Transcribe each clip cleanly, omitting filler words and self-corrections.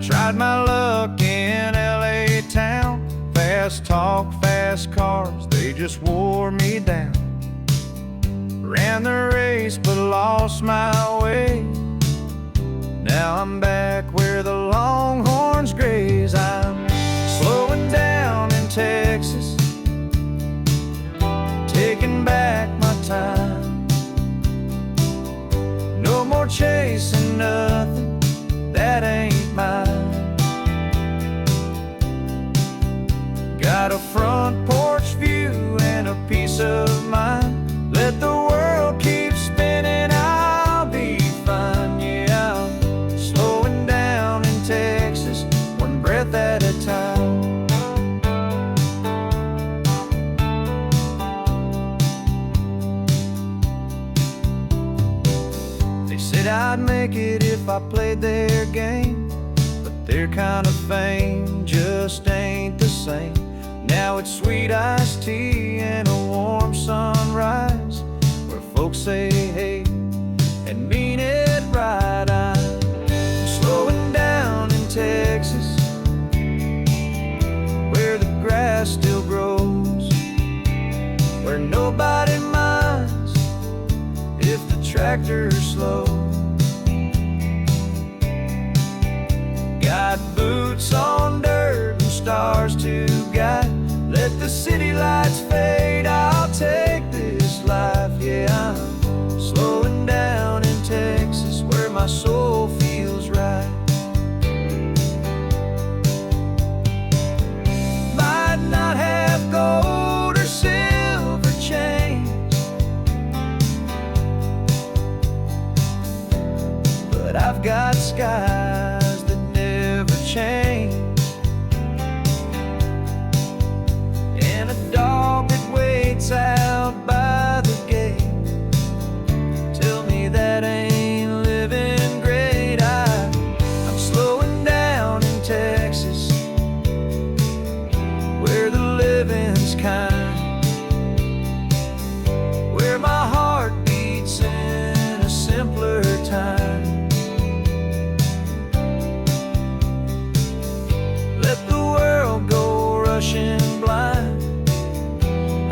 tried my luck in LA town. Fast talk, fast cars, they just wore me down. Ran the race but lost my way. Now I'm back where the longhorns graze. I'm slowing down in Texas, taking back my time. No more chasing nothing that ain't mine. Got a front porch view and a peace of mind. Let the world keep spinning, I'll be fine. Yeah, I'm slowing down in Texas, one breath at a time. They said I'd make it if I played their game, but their kind of fame just ain't the same. Now it's sweet iced tea and a warm sunrise, where folks say hey and mean it right. I'm slowing down in Texas, where the grass still grows, where nobody minds if the tractor's slow. Got boots on dirt and stars to guide. Let the city lights fade, I'll take this life. Yeah, I'm slowing down in Texas, where my soul feels right. Might not have gold or silver chains, but I've got skies that never change. Out by the gate, tell me that ain't living great. I'm slowing down in Texas, where the living's kind, where my heart beats in a simpler time. Let the world go rushing blind,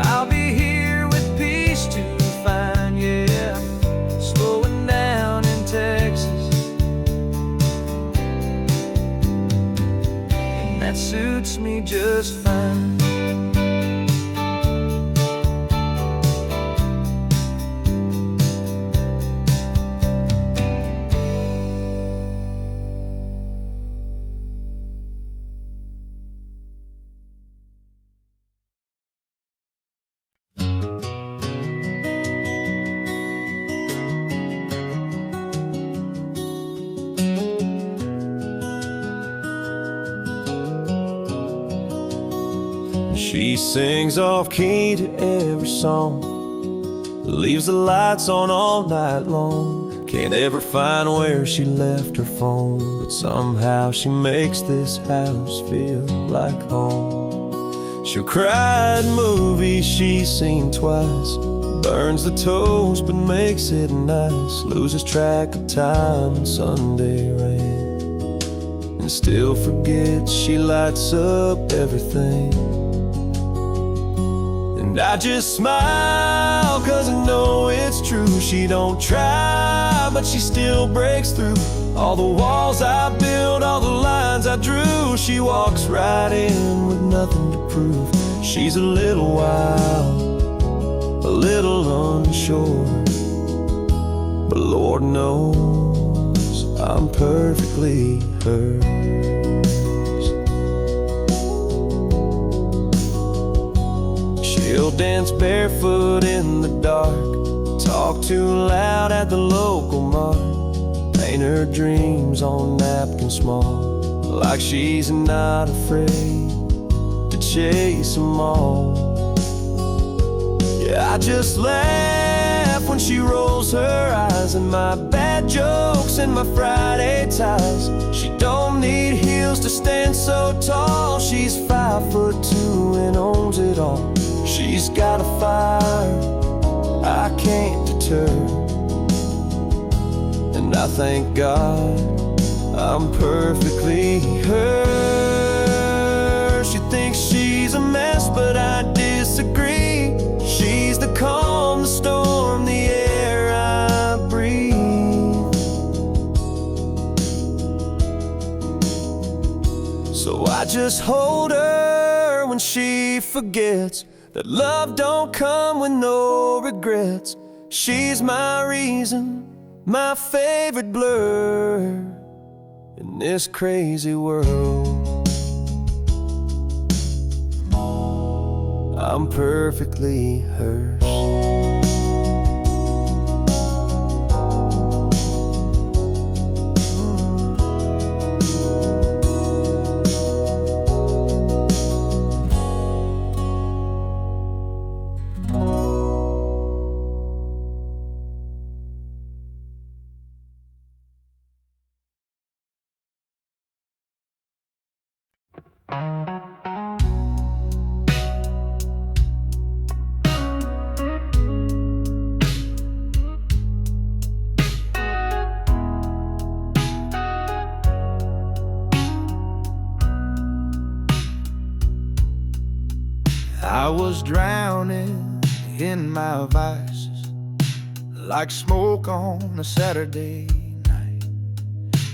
I'll be here with peace to find. Yeah, slowing down in Texas, and that suits me just fine. She sings off key to every song, leaves the lights on all night long. Can't ever find where she left her phone, but somehow she makes this house feel like home. She'll cry at movies she's seen twice, burns the toast but makes it nice, loses track of time in Sunday rain, and still forgets she lights up everything. And I just smile, cause I know it's true. She don't try, but she still breaks through all the walls I built, all the lines I drew. She walks right in with nothing to prove. She's a little wild, a little unsure, but Lord knows I'm perfectly hers. She'll dance barefoot in the dark, talk too loud at the local mart, paint her dreams on napkins small, like she's not afraid to chase them all. Yeah, I just laugh when she rolls her eyes at my bad jokes and my Friday ties. She don't need heels to stand so tall. She's 5'2" and owns it all. She's got a fire I can't deter, and I thank God I'm perfectly her. She thinks she's a mess, but I disagree. She's the calm, the storm, the air I breathe. So I just hold her when she forgets that love don't come with no regrets. She's my reason, my favorite blur in this crazy world. I'm perfectly hers. I was drowning in my vices, like smoke on a Saturday night,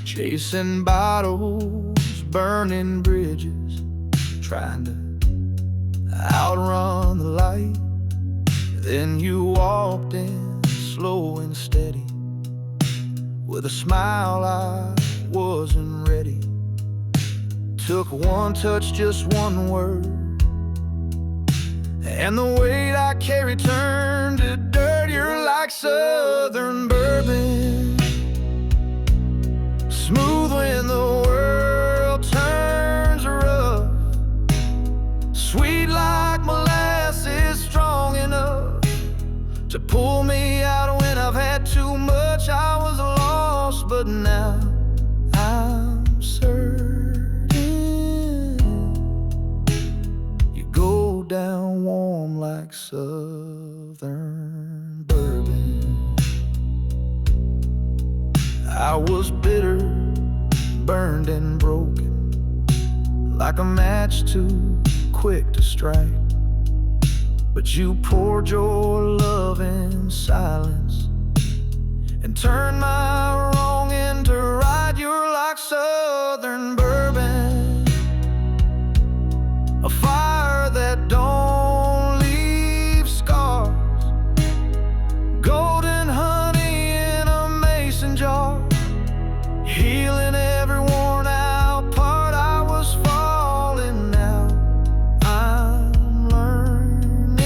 chasing bottles, burning bridges, trying to outrun the light. Then you walked in, slow and steady, with a smile I wasn't ready. Took one touch, just one word, and the weight I carry turned to dirt. You're like southern bourbon, smooth when the world turns rough, sweet like molasses, strong enough to pull me out when I've had too much. I was lost, but now I'm certain you go down warm like southern bourbon. I was bitter, burned and broken, like a match too quick to strike. But you poured your love in silence and turned my wrong into right. You're like southern bourbon, a fire that don't leave scars, golden honey in a mason jar, healing every worn out part. I was falling, now I'm learning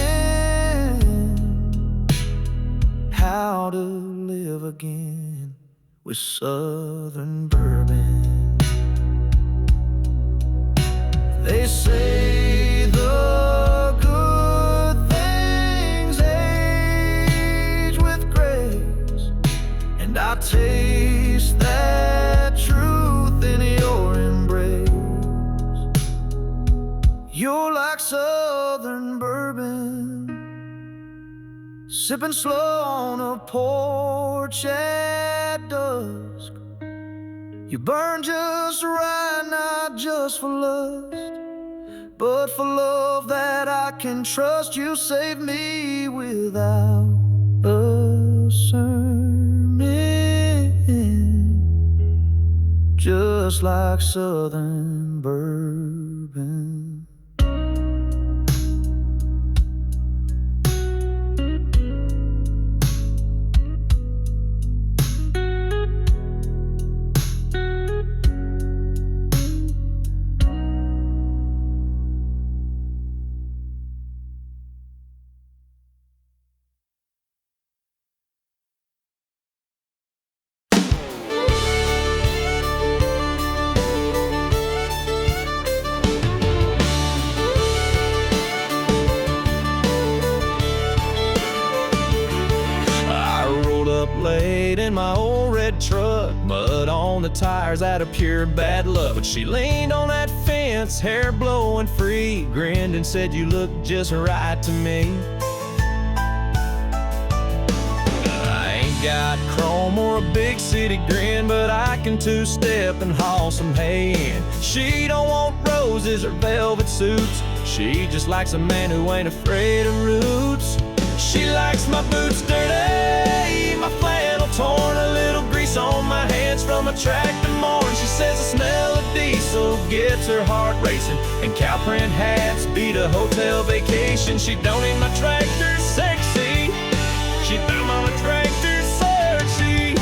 how to live again with southern bourbon. They say the good things age with grace, and I taste that truth in your embrace. You're like southern bourbon, sipping slow on a porch at dusk. You burn just right, not just for lust, but for love that I can trust. You save me without a sermon, just like southern bourbon. Late in my old red truck, mud on the tires out of pure bad luck. But she leaned on that fence, hair blowing free, grinned and said, "You look just right to me." I ain't got chrome or a big city grin, but I can two-step and haul some hay in. She don't want roses or velvet suits. She just likes a man who ain't afraid of roots. She likes my boots dirty, my flannel torn, a little grease on my hands from a tractor morn. She says the smell of diesel gets her heart racing, and cow print hats beat a hotel vacation. She don't need my tractor sexy, she found my tractor sexy.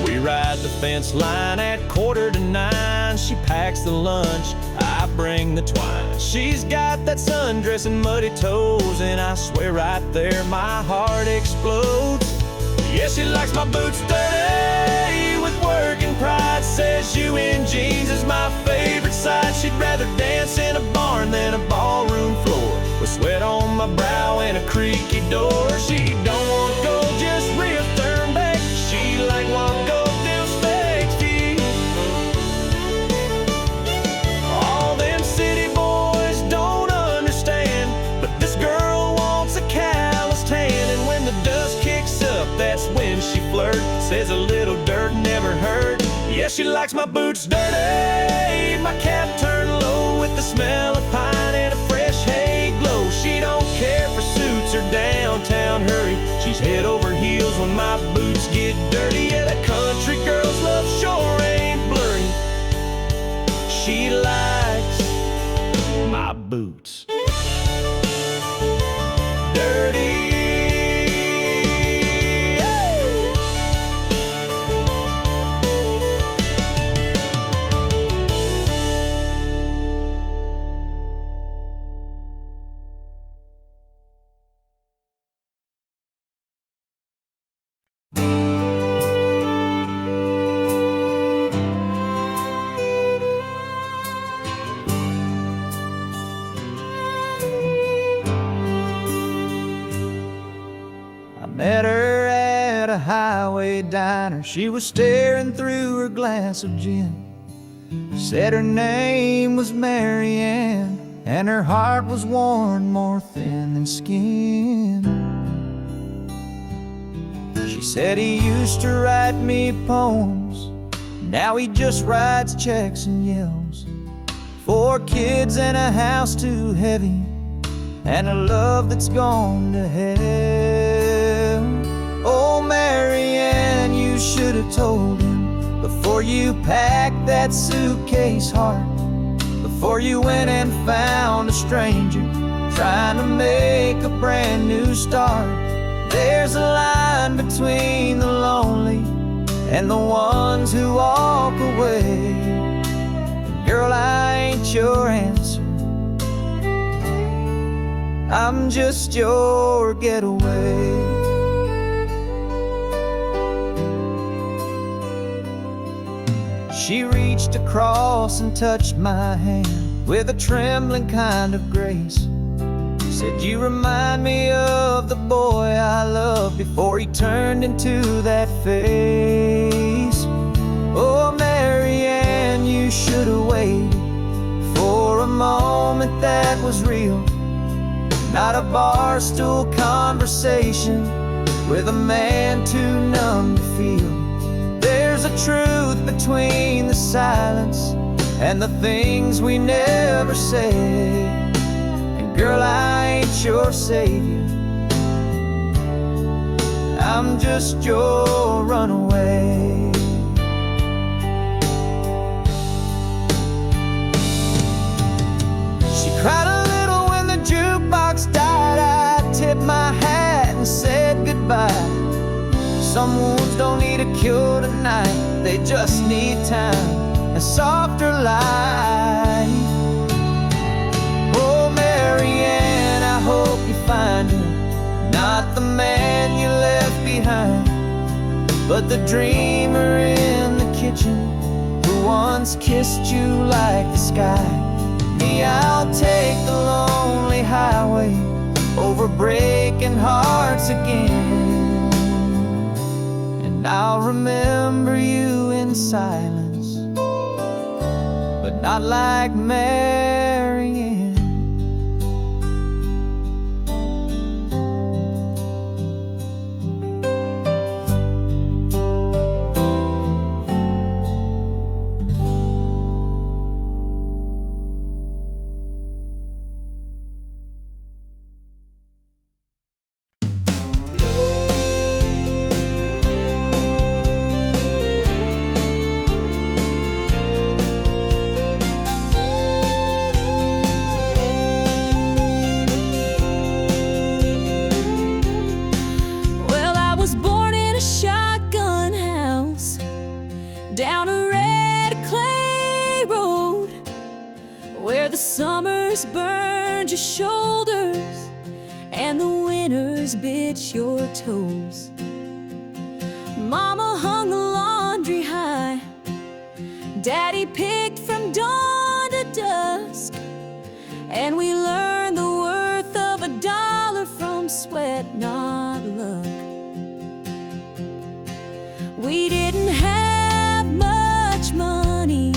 We ride the fence line at 8:45. She packs the lunch, I bring the twine. She's got that sundress and muddy toes, and I swear right there my heart explodes. Yeah, she likes my boots dirty with working pride. Says you in jeans is my favorite side. She'd rather dance in a barn than a ballroom floor, with sweat on my brow and a creaky door. She don't want gold, just real turn back. She like one gold. That's when she flirts, says a little dirt never hurt. Yeah, she likes my boots dirty, my cap turned low with the smell of pine and a fresh hay glow. She don't care for suits or downtown hurry. She's head over heels when my boots get dirty. Yeah, that country girl's love sure ain't blurry. She likes my boots dirty. Met her at a highway diner. She was staring through her glass of gin. Said her name was Mary Ann, and her heart was worn more thin than skin. She said he used to write me poems, now he just writes checks and yells. 4 kids and a house too heavy, and a love that's gone to hell. Oh, Mary Ann, you should have told him before you packed that suitcase hard, before you went and found a stranger trying to make a brand new start. There's a line between the lonely and the ones who walk away. Girl, I ain't your answer, I'm just your getaway. She reached across and touched my hand with a trembling kind of grace. Said, you remind me of the boy I loved before he turned into that face. Oh, Mary Ann, you should have waited for a moment that was real, not a bar stool conversation with a man too numb to feel. There's a truth between the silence and the things we never say. And girl, I ain't your savior, I'm just your runaway. She cried a little when the jukebox died. I tipped my hat and said goodbye. Some wounds don't need a cure tonight, they just need time and softer light. Oh, Mary Ann, I hope you find her, not the man you left behind, but the dreamer in the kitchen who once kissed you like the sky. Me, I'll take the lonely highway over breaking hearts again. And I'll remember you in silence, but not like Mary Ann. spinners bit your toes. Mama hung the laundry high. Daddy picked from dawn to dusk. And we learned the worth of $1 from sweat, not luck. We didn't have much money,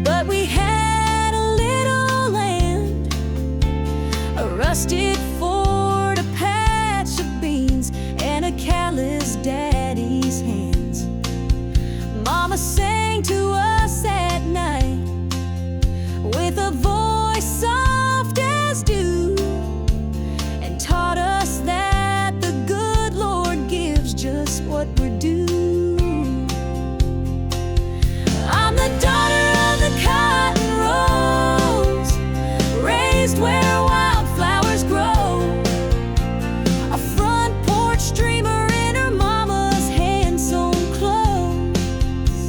but we had a little land, a rusted Ford, a patch of beans, and a callous daddy's hands. Mama sang to us at night with a voice soft as dew, and taught us that the good Lord gives just what we're due. I'm the daughter of the cotton rows, raised where wildflowers grow. A front porch dreamer in her mama's hand-sewn clothes.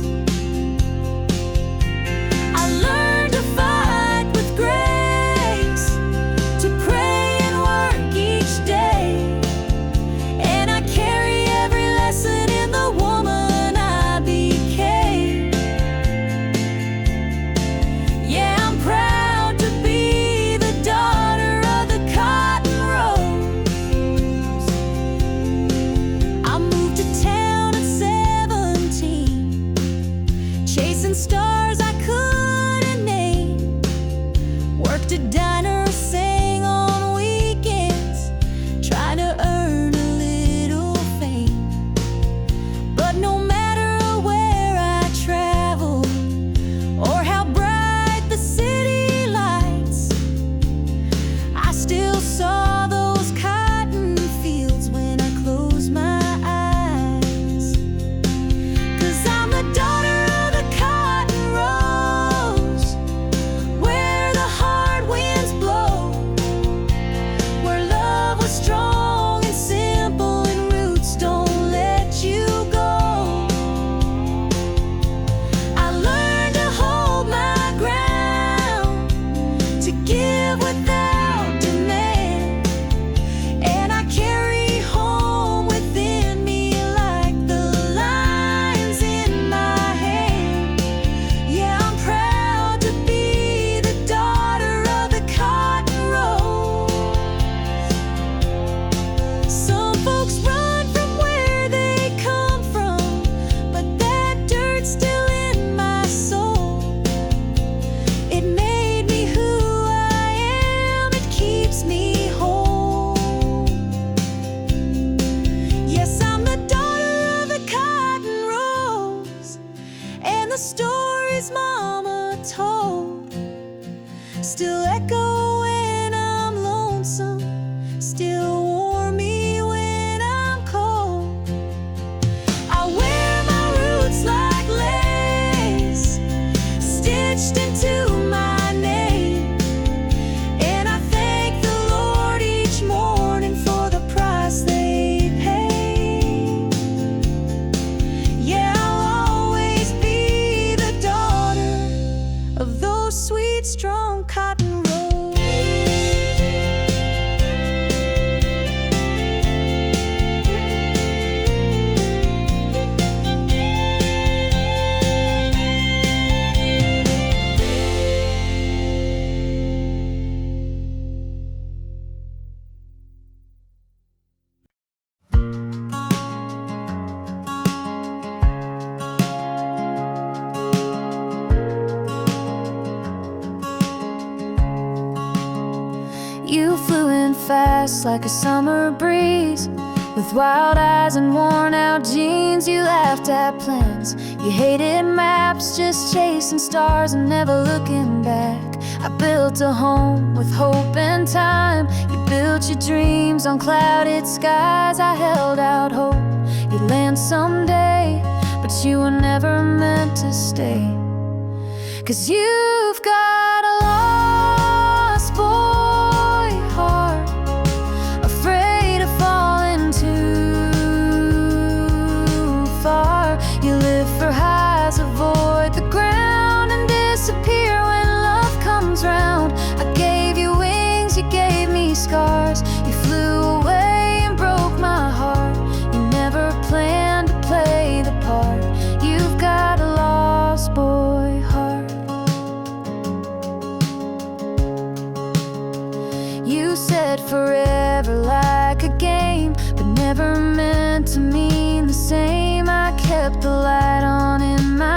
I learned to fight with grace, to pray and work each day, and I carry every lesson in the woman I became. Yeah, I'm proud to be the daughter of the cotton rows. I moved to town at 17, chasing stars I couldn't name. Worked a diner, sang on weekends, trying to earn a little fame. But no matter where I traveled, or how bright the city lights, I still saw those cotton fields when I closed my eyes. 'Cause I'm the daughter of the cotton rows, where the hard winds blow, where love was strong and simple and roots don't let you go. I learned to hold my ground, to give without demand, and I carry home within me like the lines in my hand. Yeah, I'm proud to be the daughter of the cotton rows. Some folks run from where they come from, but that dirt's still in my soul. It made me who I am, it keeps me whole. Yes, I'm the daughter of the cotton rows, and the stories Mama told still echo when I'm lonesome, still warm me when I'm cold. I wear my roots like lace, stitched into my name, and I thank the Lord each morning for the price they paid. Yeah, I'll always be the daughter of those sweet, strong cotton rows. You flew in fast like a summer breeze, with wild eyes and worn out jeans. You laughed at plans, you hated maps, just chasing stars and never looking back. I built a home with hope and time. You built your dreams on clouded skies. I held out hope you'd land someday, but you were never meant to stay. 'Cause you've got a lost boy heart, afraid of falling too far. You live for highs, avoid the ground, and disappear when love comes round. I gave you wings, you gave me scars. You flew away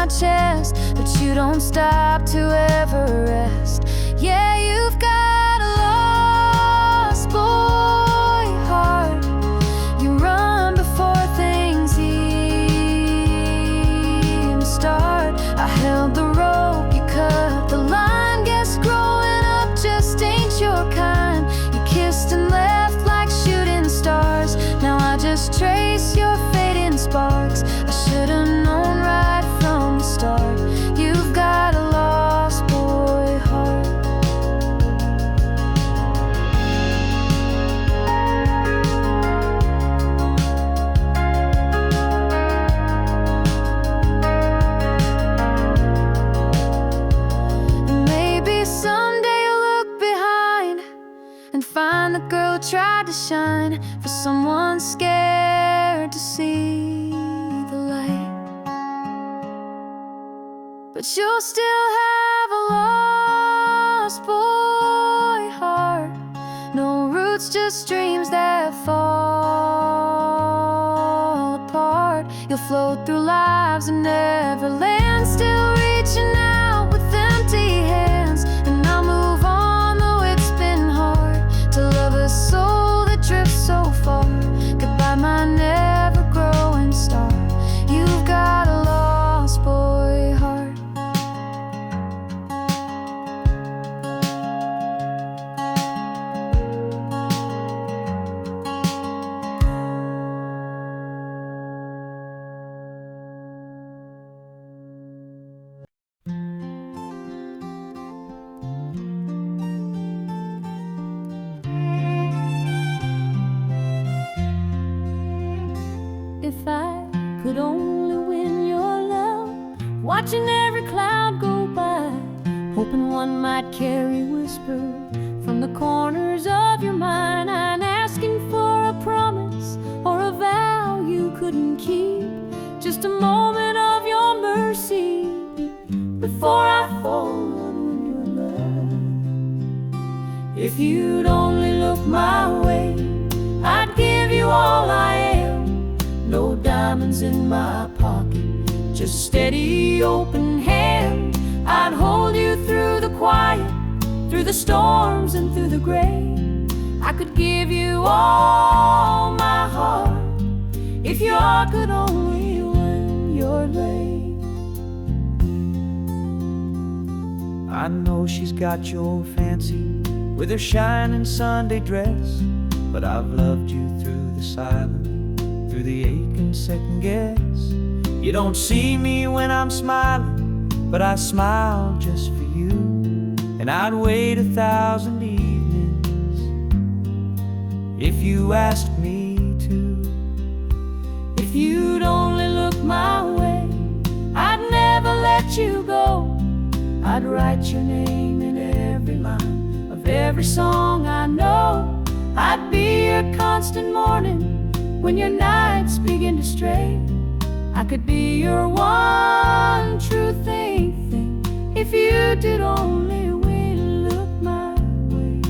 my chest, but you don't stop to ever rest. Yeah, you've got a lost boy heart. You run before things even start. I held the rope, you cut the line. Guess growing up just ain't your kind. You kissed and left like shooting stars. Now I just trace your fading sparks. I should've known right from the start. You've got a lost boy heart. And maybe someday you'll look behind and find the girl who tried to shine for someone scared to see the light. But you'll still have a lost boy heart. No roots, just dreams that fall apart. You'll float through lives and never land, still reaching out with empty hands. And I'll move on, though it's been hard to love a soul that drifts so far. Goodbye, my never-growing star. You've got a lost boy heart. If I could only win your love, watching every cloud go by, hoping one might carry whisper from the corners of your mind. I'm asking for a promise or a vow you couldn't keep, just a moment of your mercy before I fall on your love. If you'd only look my way, I'd give you all I am. No diamonds in my pocket, just steady open hand. I'd hold you through the quiet, through the storms and through the gray. I could give you all my heart if your heart could only win your way. I know she's got your fancy with her shining Sunday dress, but I've loved you through the silence, through the ache and second guess. You don't see me when I'm smiling, but I smile just for you. And I'd wait 1,000 evenings if you asked me to. If you'd only look my way, I'd never let you go. I'd write your name in every line of every song I know. I'd be your constant morning when your nights begin to stray. I could be your one true thing if you did only look my way.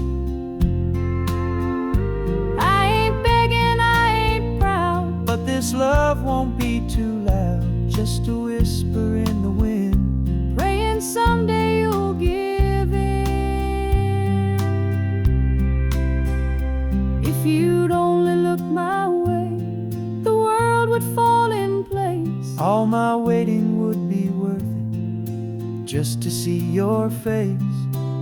I ain't begging, I ain't proud, but this love won't be too loud, just a whisper in the wind, praying someday you'll give in. If you'd only look my way, the world would fall in place. all my waiting would be worth it, just to see your face.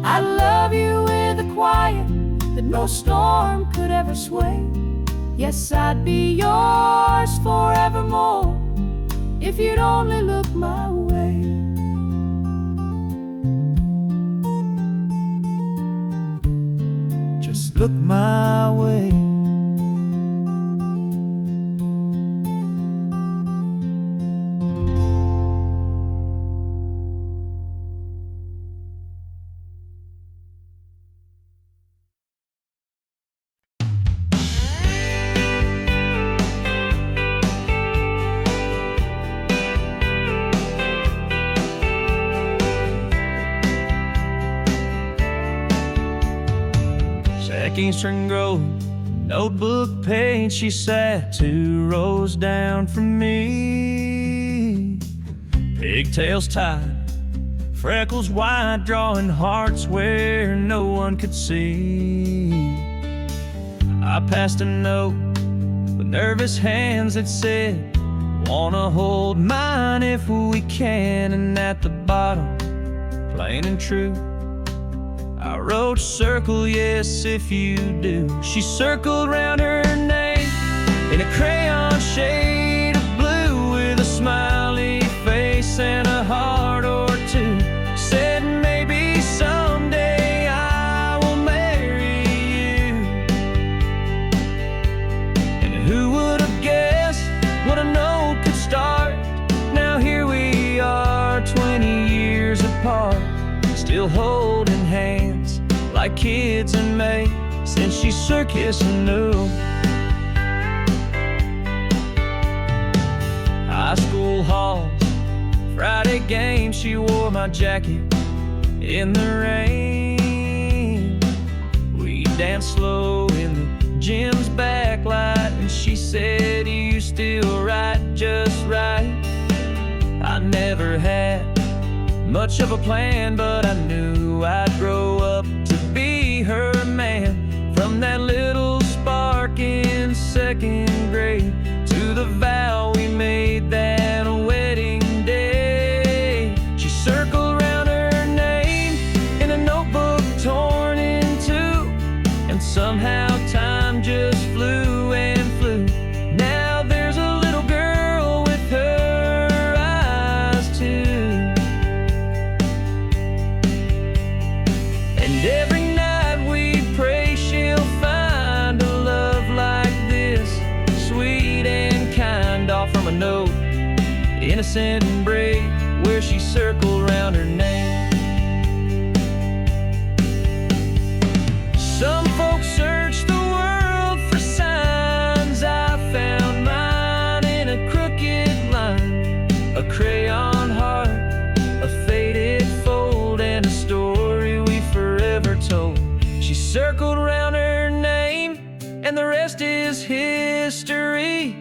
I love you with a quiet that no storm could ever sway. Yes, I'd be yours forevermore if you'd only look my way. Just look my way. Second string grove, notebook page, she sat 2 rows down from me. pigtails tied, freckles wide, drawing hearts where no one could see. I passed a note with nervous hands that said, "Wanna hold mine if we can," and at the bottom, plain and true, I wrote, "Circle yes if you do." She circled round her name in a crayon shade of blue with a smiley face and a heart or two. Said, "Maybe someday I will marry you." And who would have guessed what a note could start? Now here we are, 20 years apart, still holding hands like kids in May, since she circus knew. High school halls, Friday games, she wore my jacket in the rain. We danced slow in the gym's backlight, and she said, "You still write just right." I never had much of a plan, but I knew I'd grow up to be her man. From that little spark in second grade to the vow we made that wedding day. She circled round her name in a notebook torn in two, and somehow time just flew and flew. Now there's a little girl with her eyes too. And every night we pray she'll find a love like this, sweet and kind, all from a note, innocent and brave, where she circled round her name. Some folks search the world for signs. I found mine in a crooked line, a crayon heart, a faded fold, and a story we forever told. She circled round her name, and the rest is history.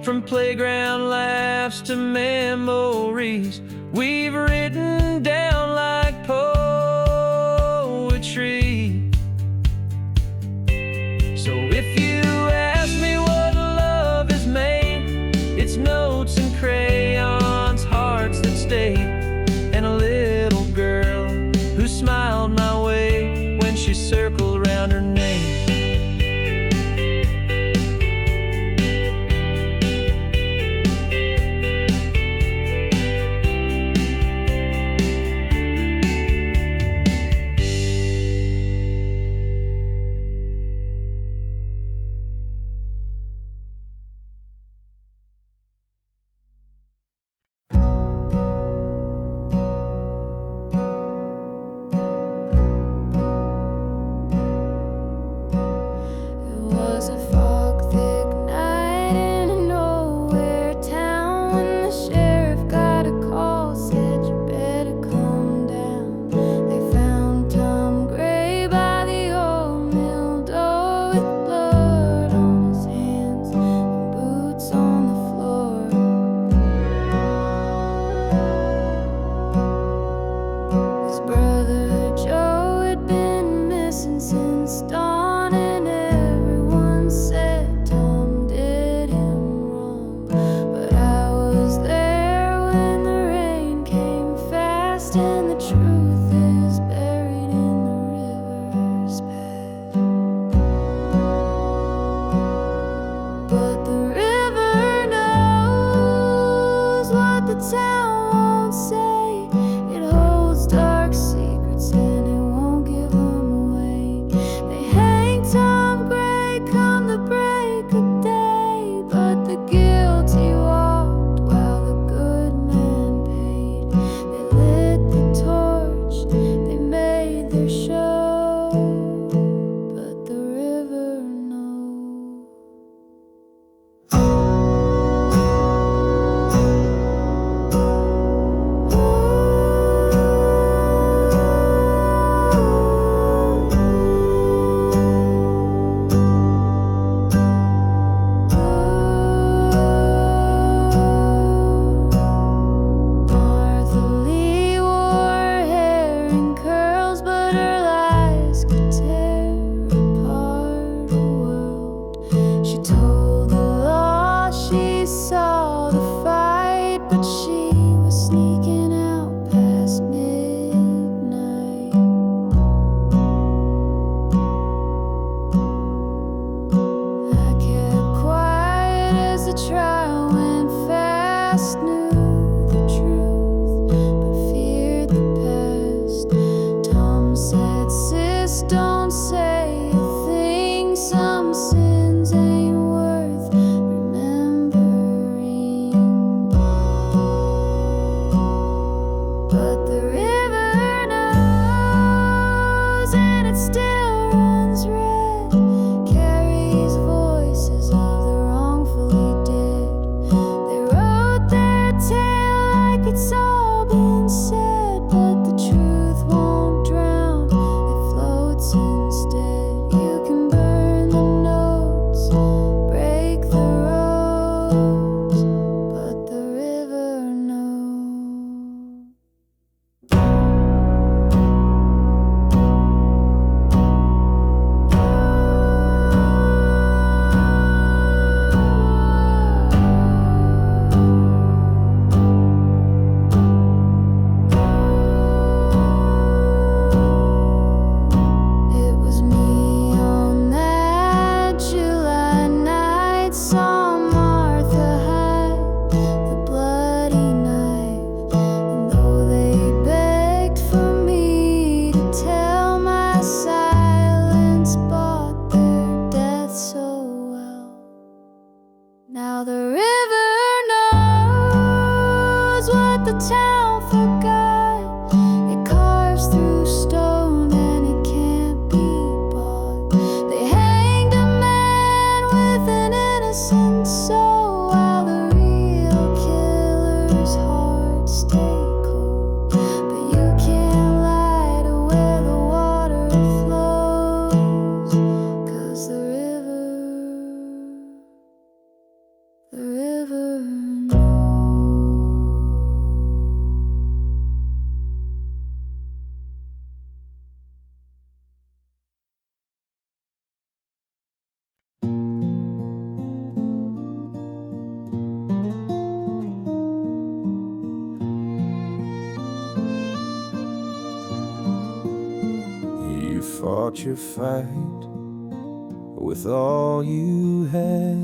From playground laughs to memories we've written down like poetry. So if you ask me what love is made, it's notes and crayons, hearts that stayed, and a little girl who smiled my way when she circled round her name. fought your fight with all you had,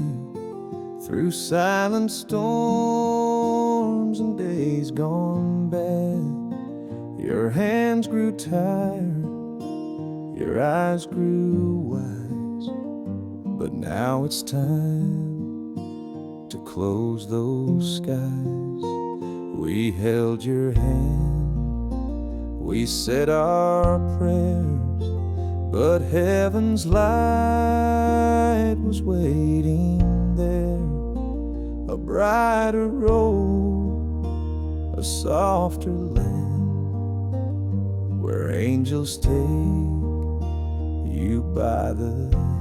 through silent storms and days gone bad. Your hands grew tired, your eyes grew wise, but now it's time to close those skies. We held your hand, we said our prayers, but heaven's light was waiting there. A brighter road, a softer land, where angels take you by the hand.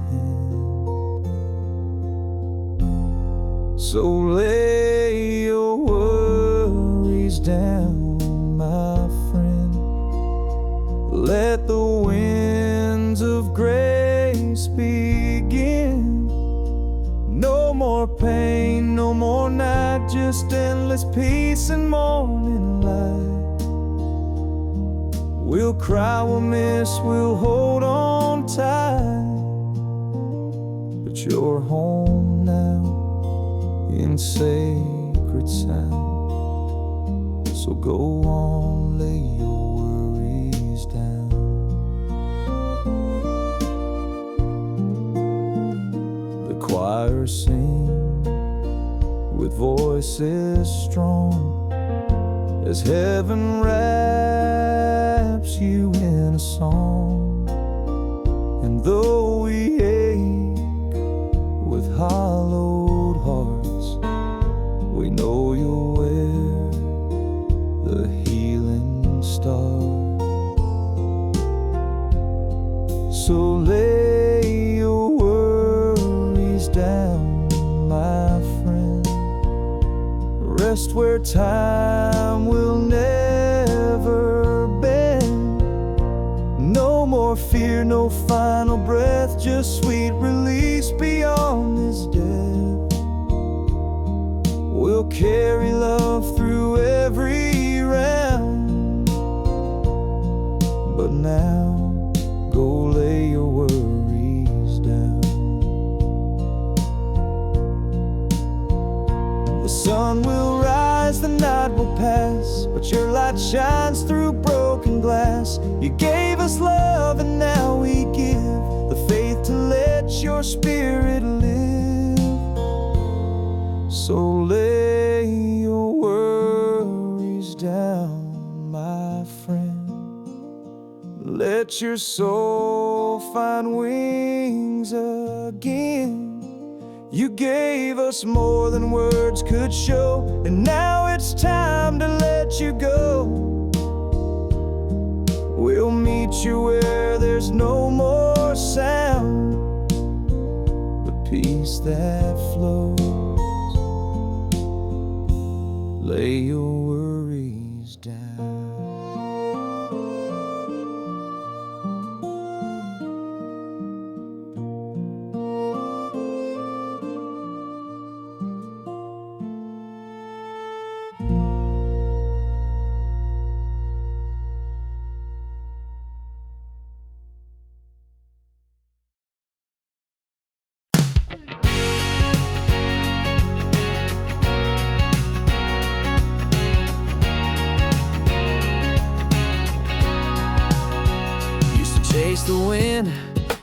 So lay your worries down, my friend. Let the winds of grace begin. No more pain, no more night, just endless peace and morning light. We'll cry, we'll miss, we'll hold on tight, but you're home now in sacred sound. So go on, lay your worries down. The choir sing with voices strong, as heaven wraps you in a song. And though we ache with hollowed hearts, we know you'll wear the healing star. So lay your worries down, my friend. Rest where time will never bend. No more fear, no final breath, just sweet release beyond this death. We'll carry love through every round, but now go lay your worries down. The sun will rise, the night will pass, but your light shines through broken glass. You gave us love and now we give the faith to let your spirit live. So lay your worries down, my friend. Let your soul find wings again. You gave us more than words could show, and now it's time to let you go. We'll meet you where there's no more sound, but peace that flows. Lay your worries down. Chase the wind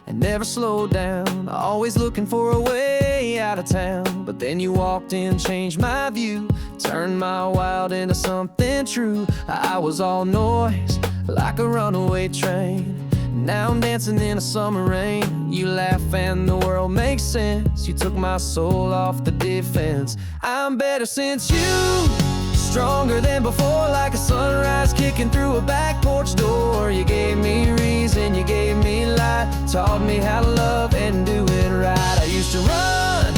and never slow down, always looking for a way out of town. But then you walked in, changed my view, turned my wild into something true. I was all noise, like a runaway train. Now I'm dancing in a summer rain. You laugh and the world makes sense. You took my soul off the defense. I'm better since you, stronger than before, like a sunrise kicking through a back porch door. You gave me reason, you gave me light, taught me how to love and do it right. I used to run,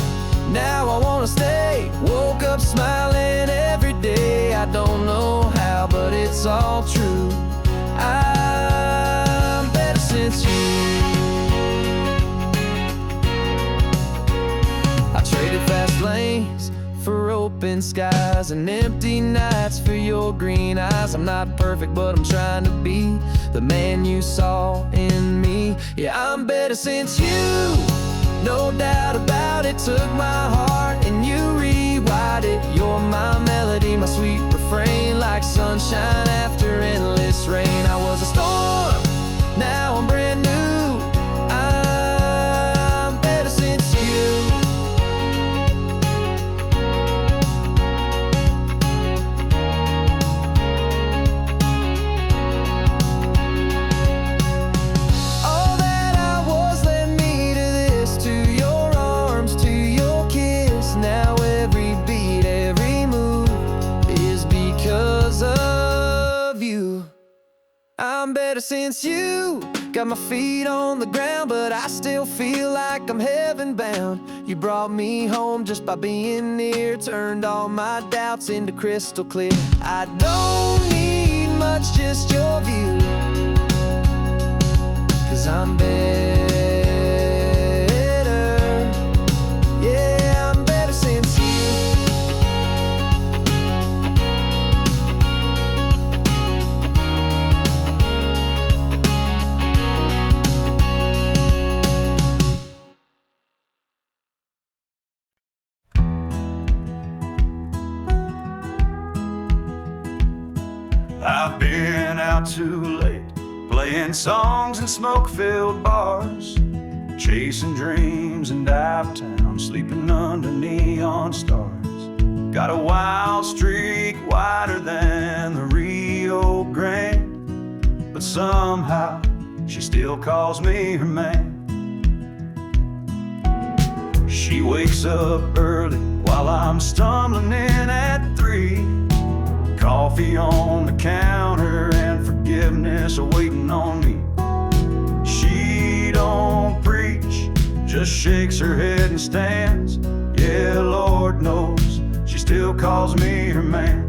now I wanna stay. Woke up smiling every day. I don't know how, but it's all true. I'm better since you. I traded fast lanes for open skies and empty nights for your green eyes. I'm not perfect, but I'm trying to be the man you saw in me. Yeah, I'm better since you, no doubt about it. Took my heart and you rewired it. You're my melody, my sweet refrain, like sunshine after endless rain. I was a storm, now I'm brand new. I'm better since you. All that I was led me to this, to your arms, to your kiss. Now every beat, every move is because of you. I'm better since you. Got my feet on the ground, but I still feel like I'm heaven bound. You brought me home just by being near, turned all my doubts into crystal clear. I don't need much, just your view, 'cause I'm better. Yeah, I'm better since you. I've been out too late, playing songs in smoke-filled bars, chasing dreams in downtown, sleeping under neon stars. Got a wild streak wider than the Rio Grande, but somehow she still calls me her man. She wakes up early while I'm stumbling in at 3. Coffee on the counter and forgiveness waiting on me. She don't preach, just shakes her head and stands. Yeah, Lord knows, she still calls me her man.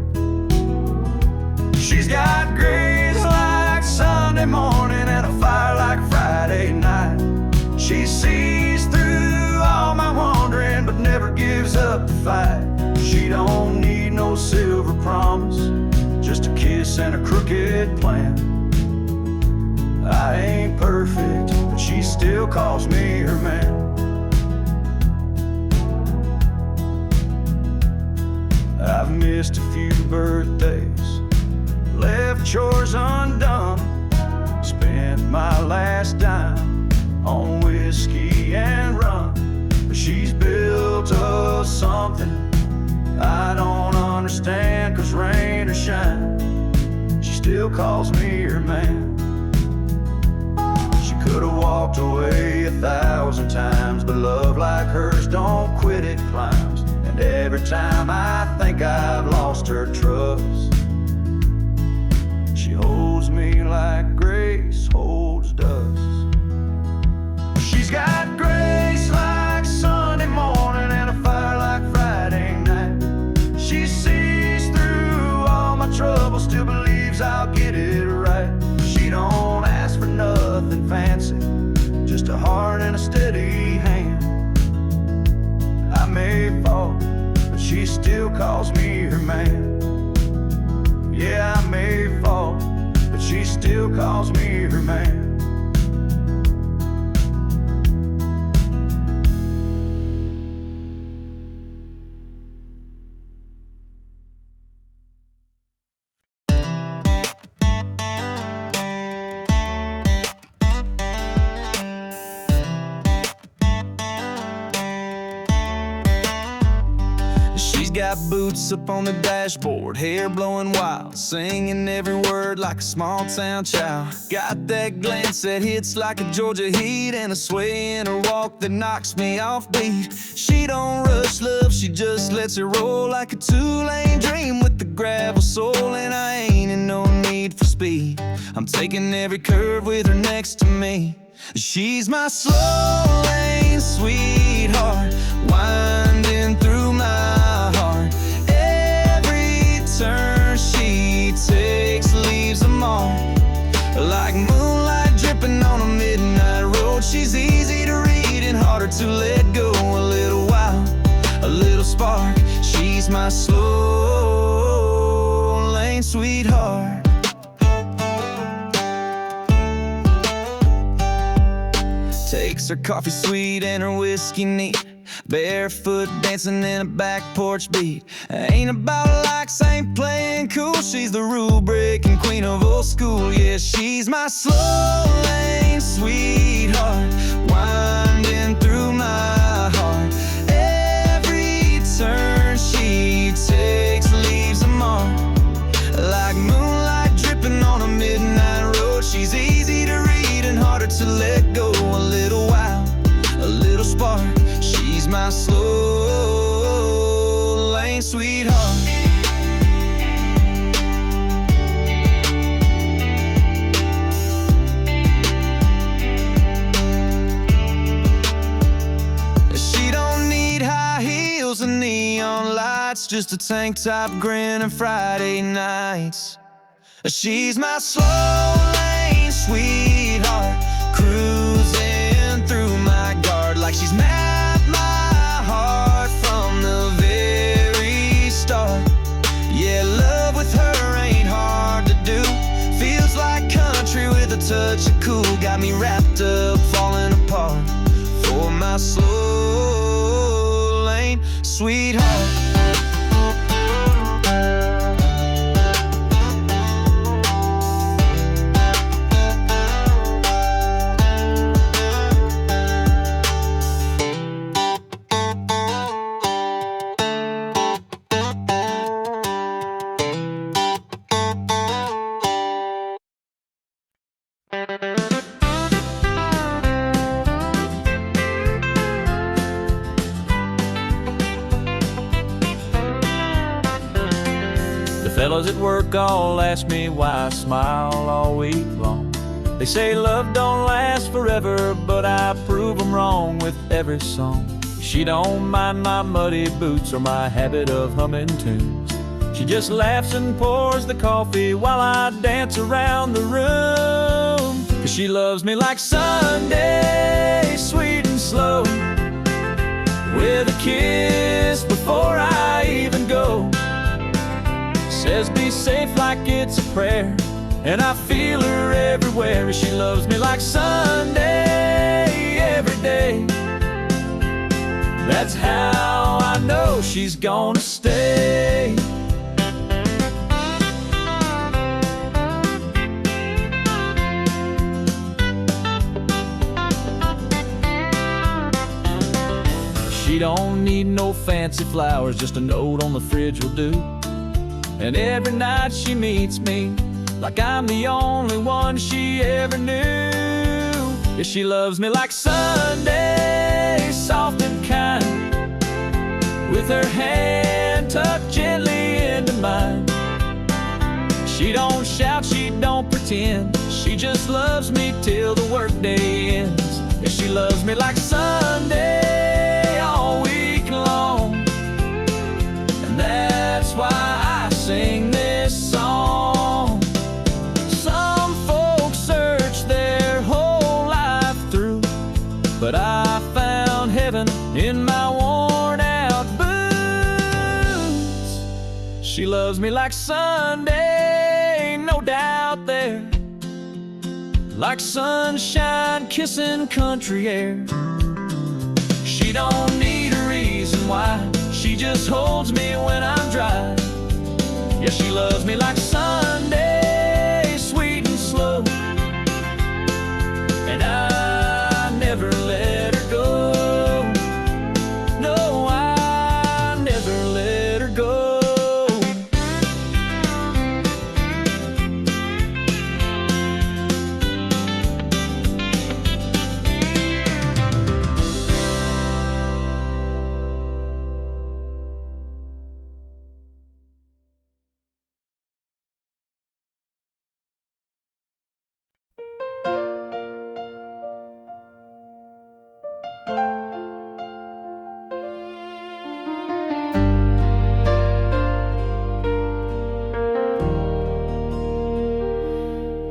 She's got grace like Sunday morning and a fire like Friday night. She sees through all my wandering but never gives up the fight. She don't need no silver promise, just a kiss and a crooked plan. I ain't perfect, but she still calls me her man. I've missed a few birthdays, left chores undone, spent my last dime on whiskey and rum. But she's built us something I don't understand, 'cause rain or shine, she still calls me her man. She could've walked away 1,000 times, but love like hers don't quit, it climbs. And every time I think I've lost her trust, she holds me like grace holds dust. She's got grace like Sunday morning and a fire like Friday night. She sees through all my trouble, still believes I'll get it right. She don't ask for nothing fancy, just a heart and a steady hand. I may fall, but she still calls me her man. Yeah, I may fall, but she still calls me her man. Got boots up on the dashboard, hair blowing wild, singing every word like a small town child. Got that glance that hits like a Georgia heat, and a sway in her walk that knocks me off beat. She don't rush love, she just lets it roll like a two-lane dream with the gravel soul. And I ain't in no need for speed, I'm taking every curve with her next to me. She's my slow lane sweetheart, winding through my heart. Every turn she takes leaves a mark, like moonlight dripping on a midnight road. She's easy to read and harder to let go. A little while, a little spark. She's my slow lane sweetheart. her coffee sweet and her whiskey neat. Barefoot dancing in a back porch beat. Ain't about likes, ain't playing cool. She's the rule-breaking queen of old school. Yeah, she's my slow lane sweetheart, winding through my heart. Every turn she takes leaves a mark, like moonlight dripping on a midnight road. She's easy to read and harder to let go. A little while, a little spark. She's my slow lane sweetheart. She don't need high heels and neon lights, just a tank top grin and Friday nights. She's my slow lane sweetheart, cruising through my guard like she's mapped my heart from the very start. Yeah, love with her ain't hard to do. Feels like country with a touch of cool. Got me wrapped up, falling apart for my slow lane sweetheart. Fellas at work all ask me why I smile all week long. They say love don't last forever, but I prove them wrong with every song. She don't mind my muddy boots or my habit of humming tunes. She just laughs and pours the coffee while I dance around the room. 'Cause she loves me like Sunday, sweet and slow, with a kiss before I even go. Says be safe like it's a prayer, and I feel her everywhere. She loves me like Sunday, every day. That's how I know she's gonna stay. She don't need no fancy flowers, just a note on the fridge will do. And every night she meets me like I'm the only one she ever knew. Yeah, she loves me like Sunday, soft and kind, with her hand tucked gently into mine. She don't shout, she don't pretend, she just loves me till the workday ends. Yeah, she loves me like Sunday, all week long. And that's why I sing this song. Some folks search their whole life through, but I found heaven in my worn out boots. She loves me like Sunday, no doubt there, like sunshine kissing country air. She don't need a reason why, she just holds me when I'm dry. Yeah, she loves me like Sunday, sweet and slow, and I never let her go. No, I never let her go.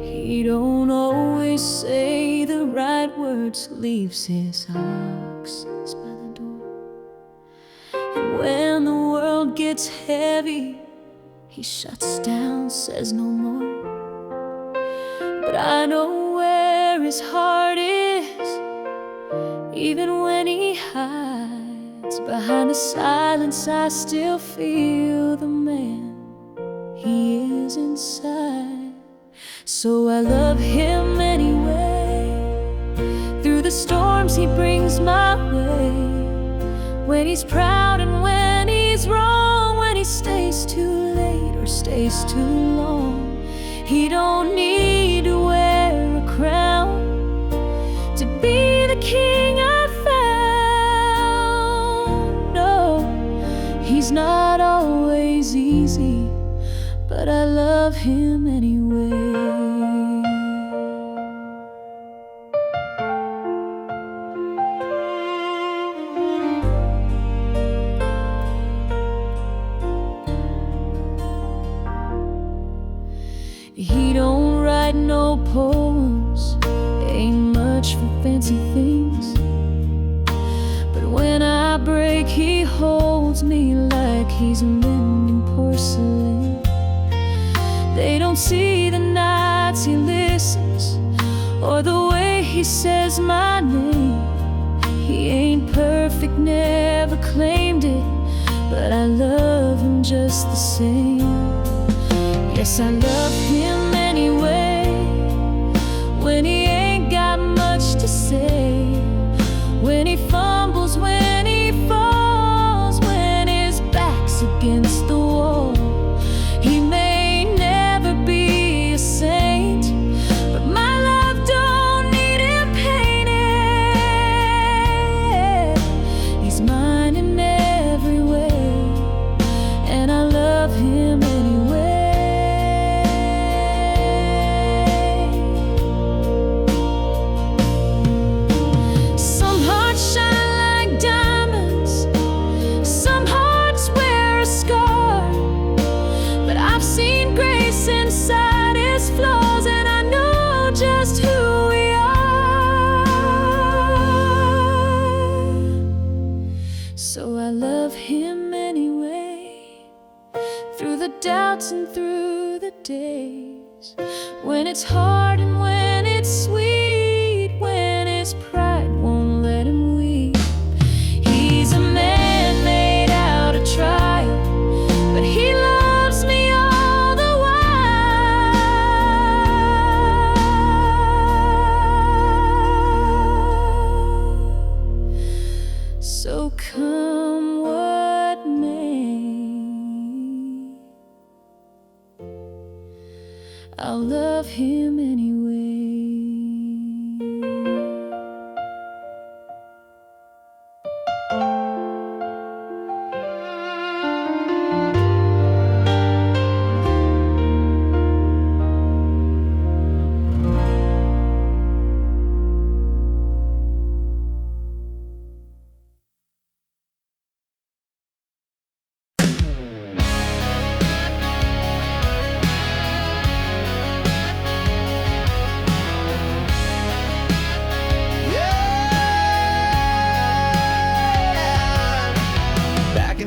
He don't always say the right words, leaves his ox by the door. And when the world gets heavy, he shuts down, says no more. But I know where his heart is, Even when he hides behind the silence, I still feel the man he is inside. So I love him anyway. Through the storms he brings my way. When he's proud and when he's wrong, when he stays too late or stays too long. He don't need to wear a crown to be the king I found. No, he's not always easy, but I love him anyway. He don't write no poems, ain't much for fancy things, but when I break he holds me like he's mending porcelain. They don't see the nights he listens or the way he says my name. He ain't perfect, never claimed it, but I love him just the same. Yes, I love him anyway. When he ain't got much to say, when he fumbles, when he falls, when his back's against the wall. He may never be a saint, but my love don't need him painted. He's mine in every way, and I love him anyway. Inside his flaws, and I know just who we are. So I love him anyway. Through the doubts and through the days, when it's hard and when it's sweet, when his pride won't let him weep. He's a man made out of trial, but he loves me all. So come what may, I'll love him anyway.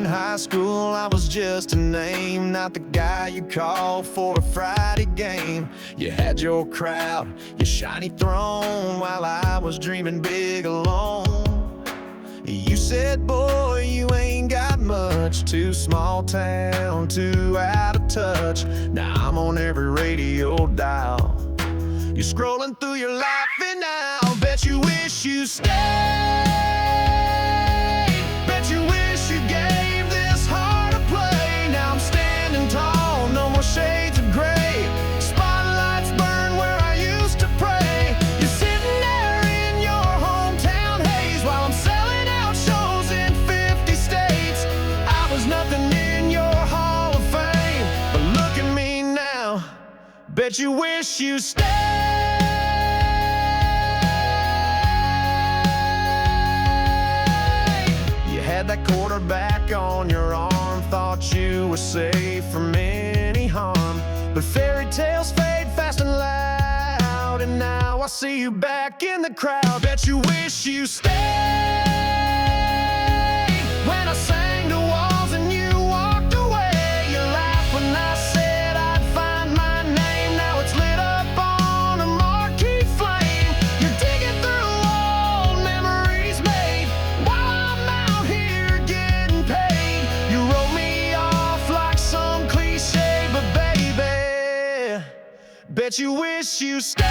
High school, I was just a name, not the guy you call for a Friday game. You had your crowd, your shiny throne, while I was dreaming big alone. You said, boy, you ain't got much, too small town, too out of touch. Now I'm on every radio dial. You're scrolling through your life and now bet you wish you stayed. Bet you wish you gave this heart a play. Now I'm standing tall, no more shades of gray. Spotlights burn where I used to pray. You're sitting there in your hometown haze while I'm selling out shows in 50 states. I was nothing in your Hall of Fame, but look at me now. Bet you wish you stayed. Had that quarterback on your arm, thought you were safe from any harm. But fairy tales fade fast and loud, and now I see you back in the crowd. Bet you wish you stayed when I sang to walls and you walked away. You laughed when I said I'd find my name. Now it's lit up on a marquee flame. You're digging through old memories, Bet you wish you stayed.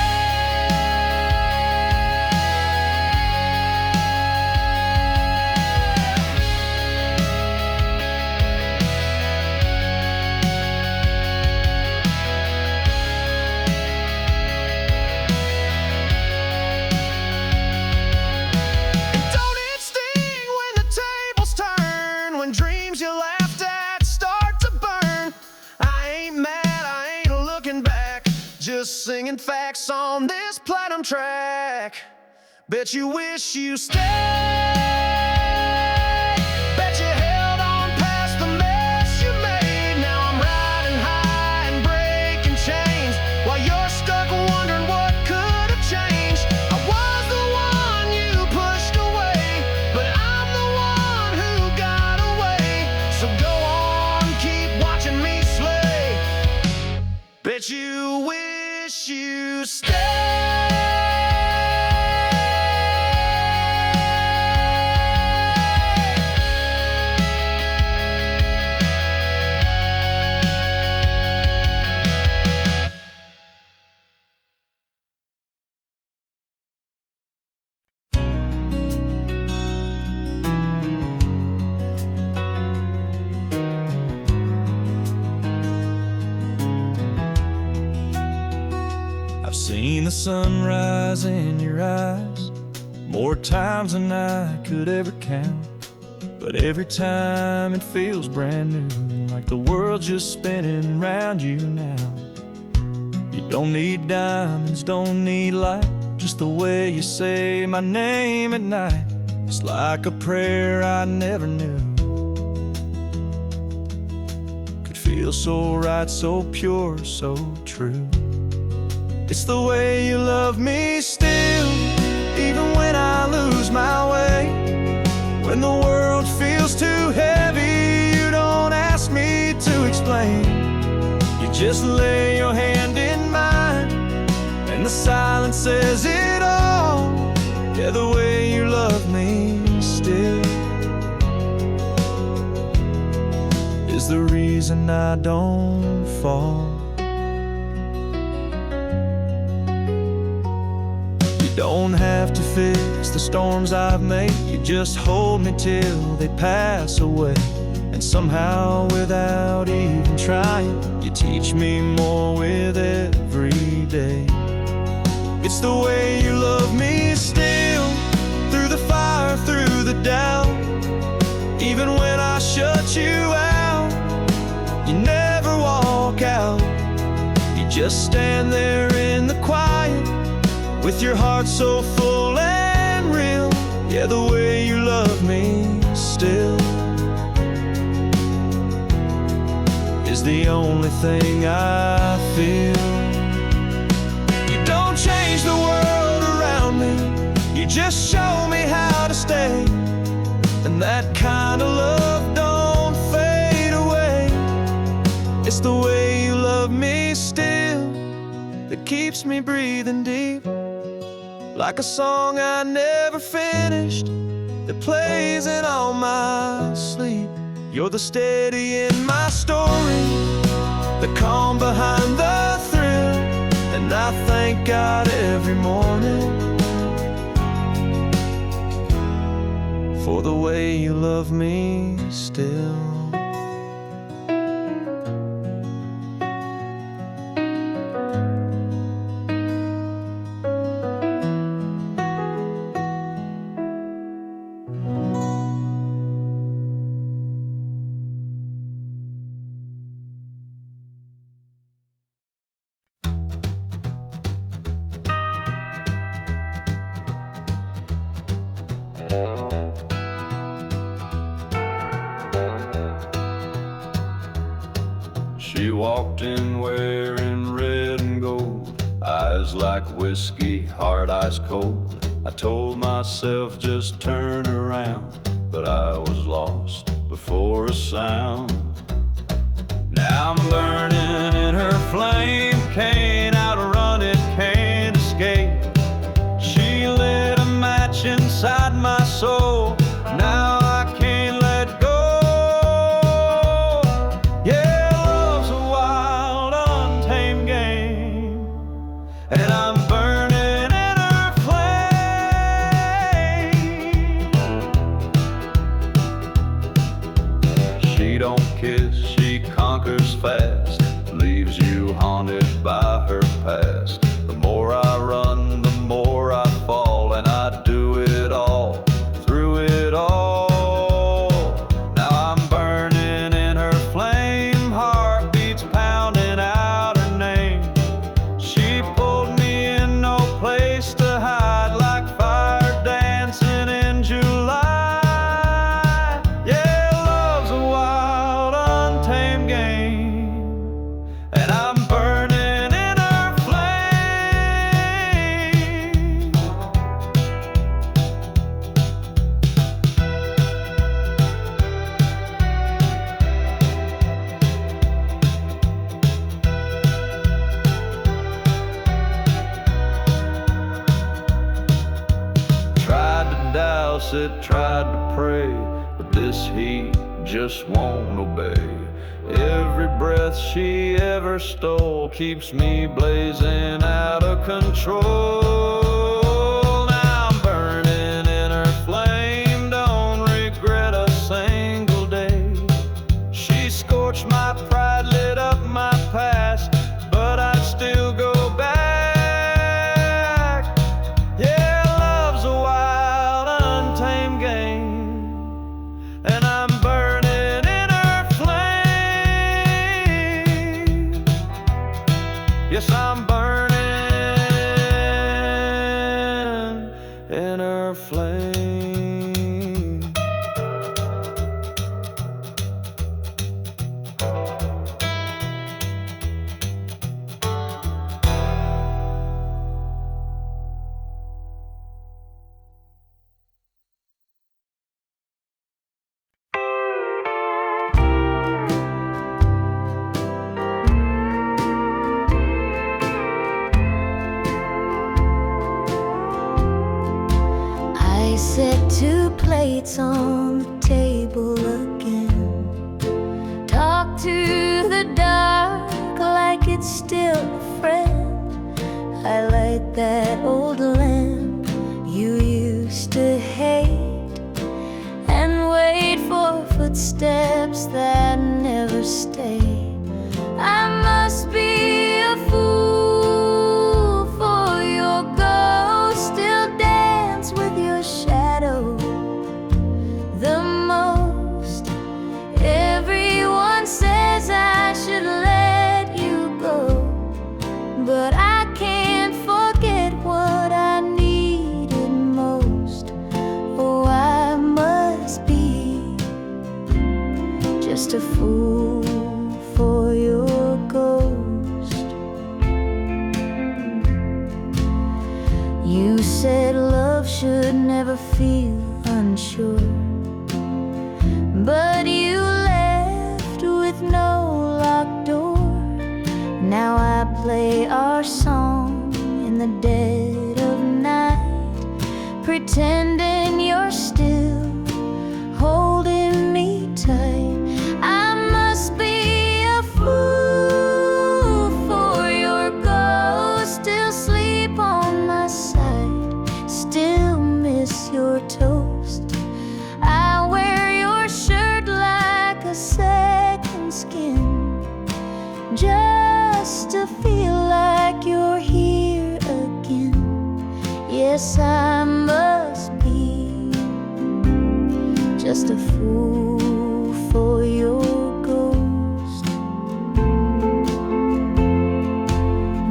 Dreams you laughed at start to burn. I ain't mad, I ain't looking back, just singing facts on this platinum track. Bet you wish you stayed. Bet you held on past the mess you made. Now I'm riding high and breaking chains while you're stuck wondering what could have changed. I was the one you pushed away, but I'm the one who got away. So go on, keep watching me slay. Bet you wish you stayed. I've seen the sunrise in your eyes more times than I could ever count, but every time it feels brand new, like the world's just spinning round you now. You don't need diamonds, don't need light, just the way you say my name at night. It's like a prayer I never knew could feel so right, so pure, so true. It's the way you love me still, even when I lose my way. When the world feels too heavy, you don't ask me to explain. You just lay your hand in mine, and the silence says it all. Yeah, the way you love me still is the reason I don't fall. Don't have to fix the storms I've made. You just hold me till they pass away. And somehow, without even trying, you teach me more with every day. It's the way you love me still, through the fire, through the doubt. Even when I shut you out, you never walk out. You just stand there in the quiet, with your heart so full and real. Yeah, the way you love me still is the only thing I feel. You don't change the world around me, you just show me how to stay. And that kind of love don't fade away. It's the way you love me still that keeps me breathing deep, like a song I never finished that plays in all my sleep. You're the steady in my story, the calm behind the thrill. And I thank God every morning for the way you love me still. She walked in wearing red and gold, eyes like whiskey, heart ice cold. I told myself just turn around, but I was lost before a sound. Now I'm burning in her flame, can't outrun it, can't escape. She lit a match inside my soul, now I can't let go. Yeah, love's a wild, untamed game, She don't kiss, she conquers fast, leaves you haunted by her past. The more I run, the more I fall, and I do it all, through it all. Now I'm burning in her flame, heartbeats pounding out her name. She pulled me in, no place to hide, like fire dancing in July. Yeah, love's a wild, untamed game, and I'm burning in her flame. Tried to douse it, tried to pray, but this heat just won't obey. Every breath she ever stole keeps me blazing out of control. Now I'm burning in her flame, don't regret a single day. She scorched my pride, lit up my past, but I'd still go back. Yeah, love's a wild, untamed game, and I'm burning in her flame. Yes, I'm burning in her flame. I set 2 plates on the table again. Talk to the dark like it's still a friend. I light that old lamp you used to hate, and wait for footsteps that never stay. I must be a fool for your ghost still dance with your shadow the most. Everyone says I should let you go, but I can't forget what I needed most. Oh, I must be just a fool for your ghost. You said love should never feel unsure, but you left with no locked door. Now I play our song in the dead of night, pretending you're still holding me tight. I must be a fool for your ghost, still sleep on my side, still miss your toast. I wear your shirt like a second skin, just to feel like you're here again. Yes, I must be just a fool for your ghost.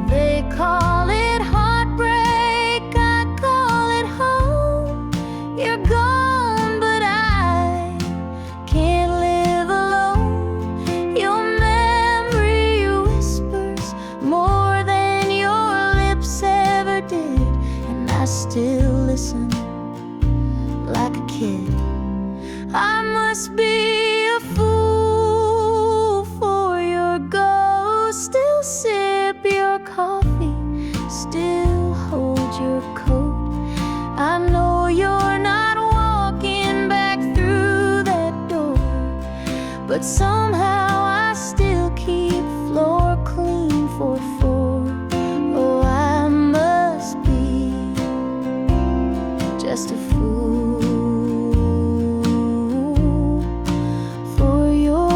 They call it heartbreak, I call it home. You're gone, but I can't live alone. Your memory whispers more than your lips ever did, and I still listen like a kid. I must be a fool for your ghost, still sip your coffee, still hold your coat. I know you're not walking back through that door, but somehow I still keep floor clean for 4. Oh, I must be just a fool for your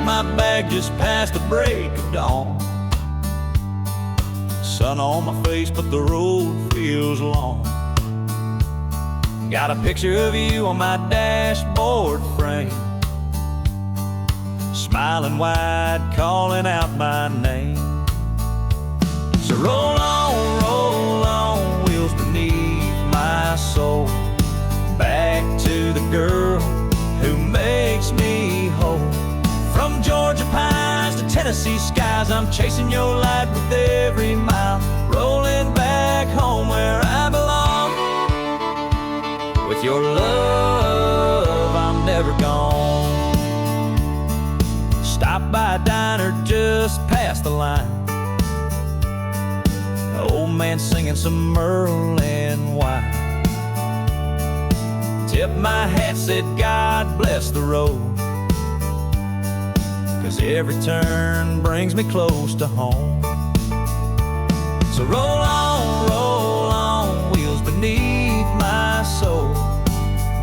my bag just past the break of dawn. Sun on my face, but the road feels long. Got a picture of you on my dashboard frame, smiling wide, calling out my name. So roll on, wheels beneath my soul, back to the girl who makes me whole. From Georgia pines to Tennessee skies, I'm chasing your light with every mile, rolling back home where I belong. With your love, I'm never gone. Stop by a diner just past the line, an old man singing some Merlin wine. Tipped my hat, said God bless the road, 'cause every turn brings me close to home. So roll on, wheels beneath my soul,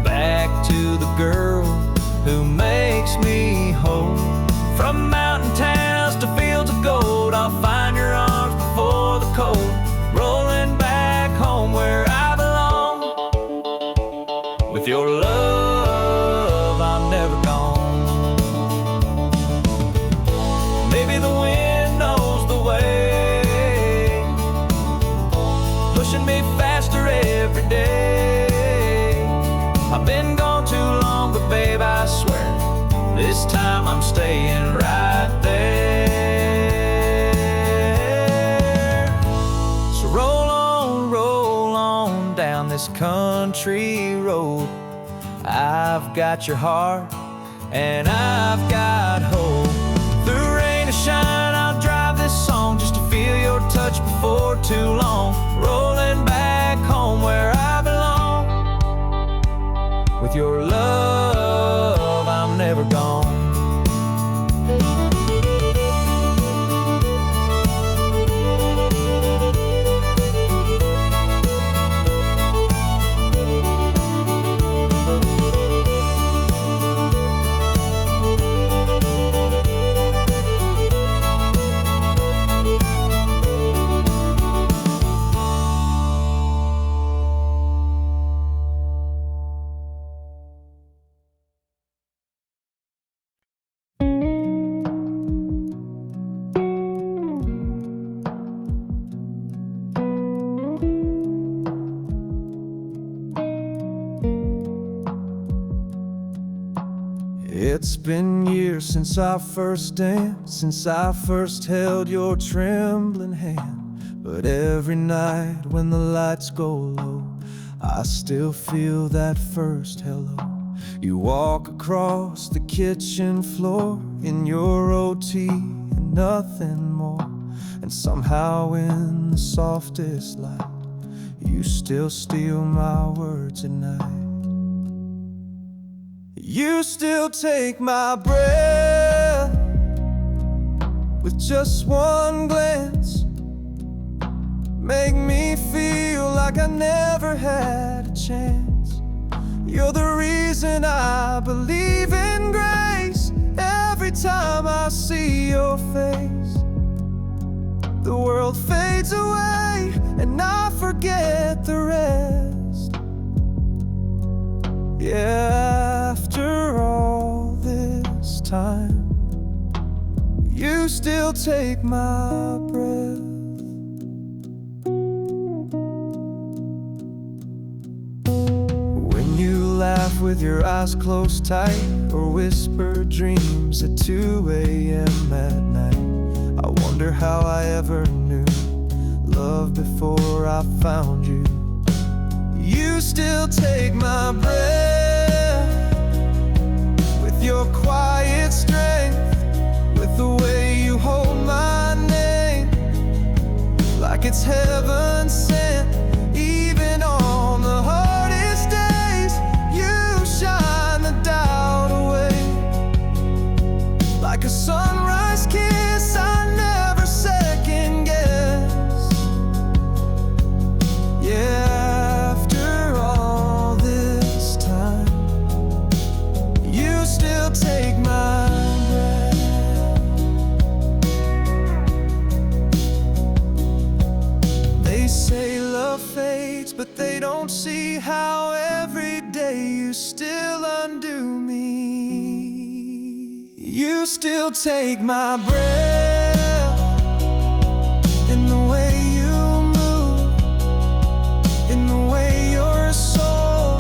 back to the girl who makes me whole. From mountain towns to fields of gold, I'll find your arms before the cold, rolling back home where I belong. With your love, I'm never gone. Maybe the wind knows the way, pushing me faster every day. I've been gone too long, but babe, I swear, this time I'm staying right there. So roll on down this country road. I've got your heart and I've got hope. Through rain or shine, I'll drive this song just to feel your touch before too long. Rolling back home where I belong. With your love, I'm never gone. It's been years since our first dance, since I first held your trembling hand. But every night when the lights go low, I still feel that first hello. You walk across the kitchen floor in your OT and nothing more, and somehow in the softest light, you still steal my words at night. You still take my breath with just one glance, make me feel like I never had a chance. You're the reason I believe in grace. Every time I see your face, the world fades away and I forget the rest. Yeah, after all this time, you still take my breath. When you laugh with your eyes closed tight, or whisper dreams at 2 a.m. at night, I wonder how I ever knew love before I found you. You still take my breath with your quiet strength, with the way you hold my name like it's heaven sent. Even on the hardest days, you shine the doubt away like a sunrise kiss I never second guess. Yeah, take my breath. You still take my breath in the way you move, in the way your soul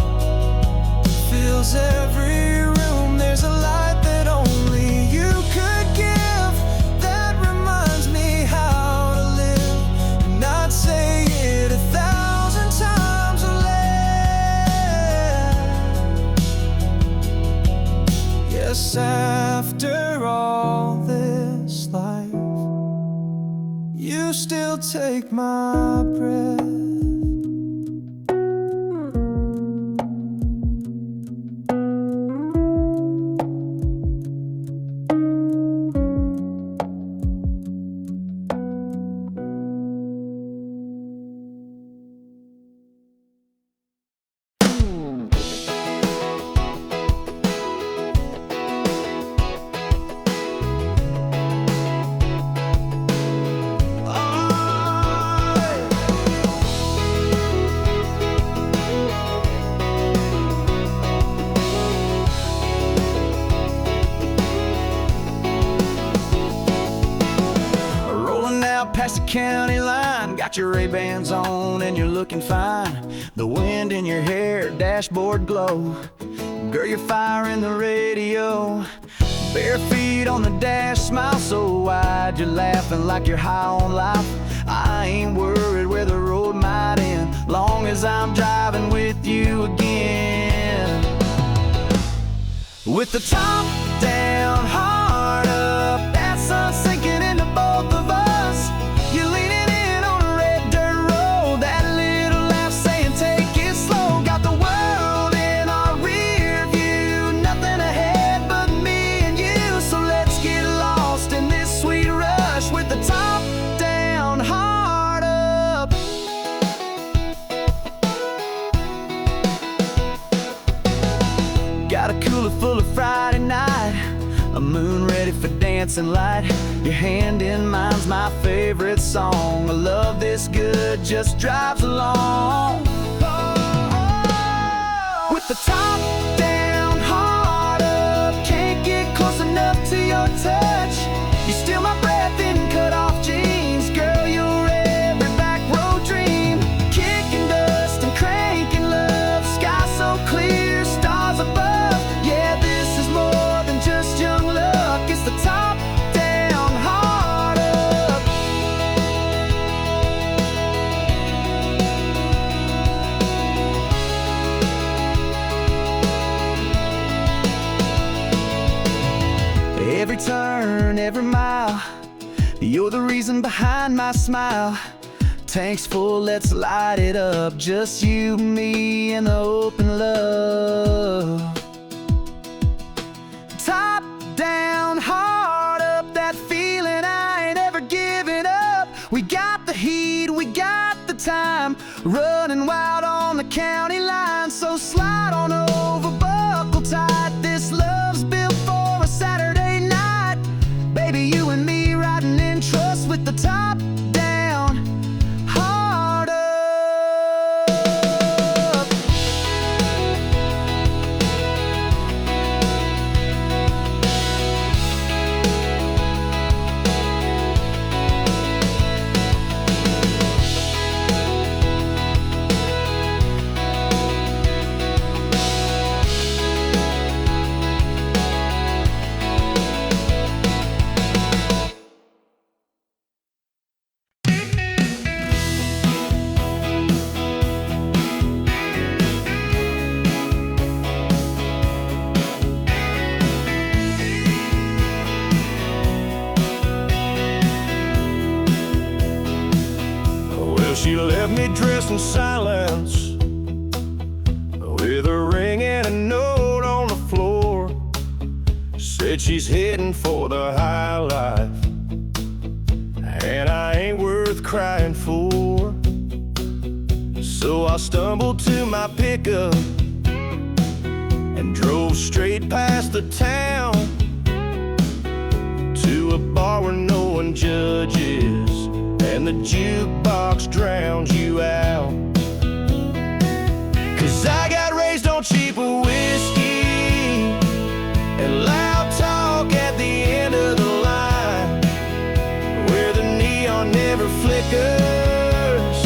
fills every room. There's a light that only you could give that reminds me how to live, and I'd say it 1,000 times or less. Yes, after all this life, you still take my breath. Past the county line, got your Ray-Bans on and you're looking fine. The wind in your hair, dashboard glow. Girl, you're firing the radio. Bare feet on the dash, smile so wide. You're laughing like you're high on life. I ain't worried where the road might end, long as I'm driving with you again. With the top down, heart up, that sun sinking into both of us. You're leaning in on a red dirt road, that little laugh saying take it slow. Got the world in our rear view, nothing ahead but me and you. So let's get lost in this sweet rush with the top down, heart up. Got a cooler full of Friday night, a moon ready for dancing light. Your hand in mine's my favorite song. A love this good just drives along. With the top down, heart up, can't get close enough to your touch. You steal my breath in cut off jeans. Girl, you're every back road dream. Kicking dust and cranking love, sky so clear, stars above. Yeah, this is more than just young luck. It's the top down, heart up. Every turn, every mile, you're the reason behind my smile. Tanks full, let's light it up. Just you, me, and the open love. Top down, heart up, that feeling I ain't ever giving up. We got the heat, we got the time, running wild on the county line. So slide on over, buckle tight. This love's built for a Saturday night. Baby, you and me riding in trust with the top down, heart up. She left me dressed in silence, with a ring and a note on the floor. Said she's heading for the high life, and I ain't worth crying for. So I stumbled to my pickup and drove straight past the town to a bar where no one judges, and the jukebox drowns you out. 'Cause I got raised on cheap whiskey and loud talk at the whiskers,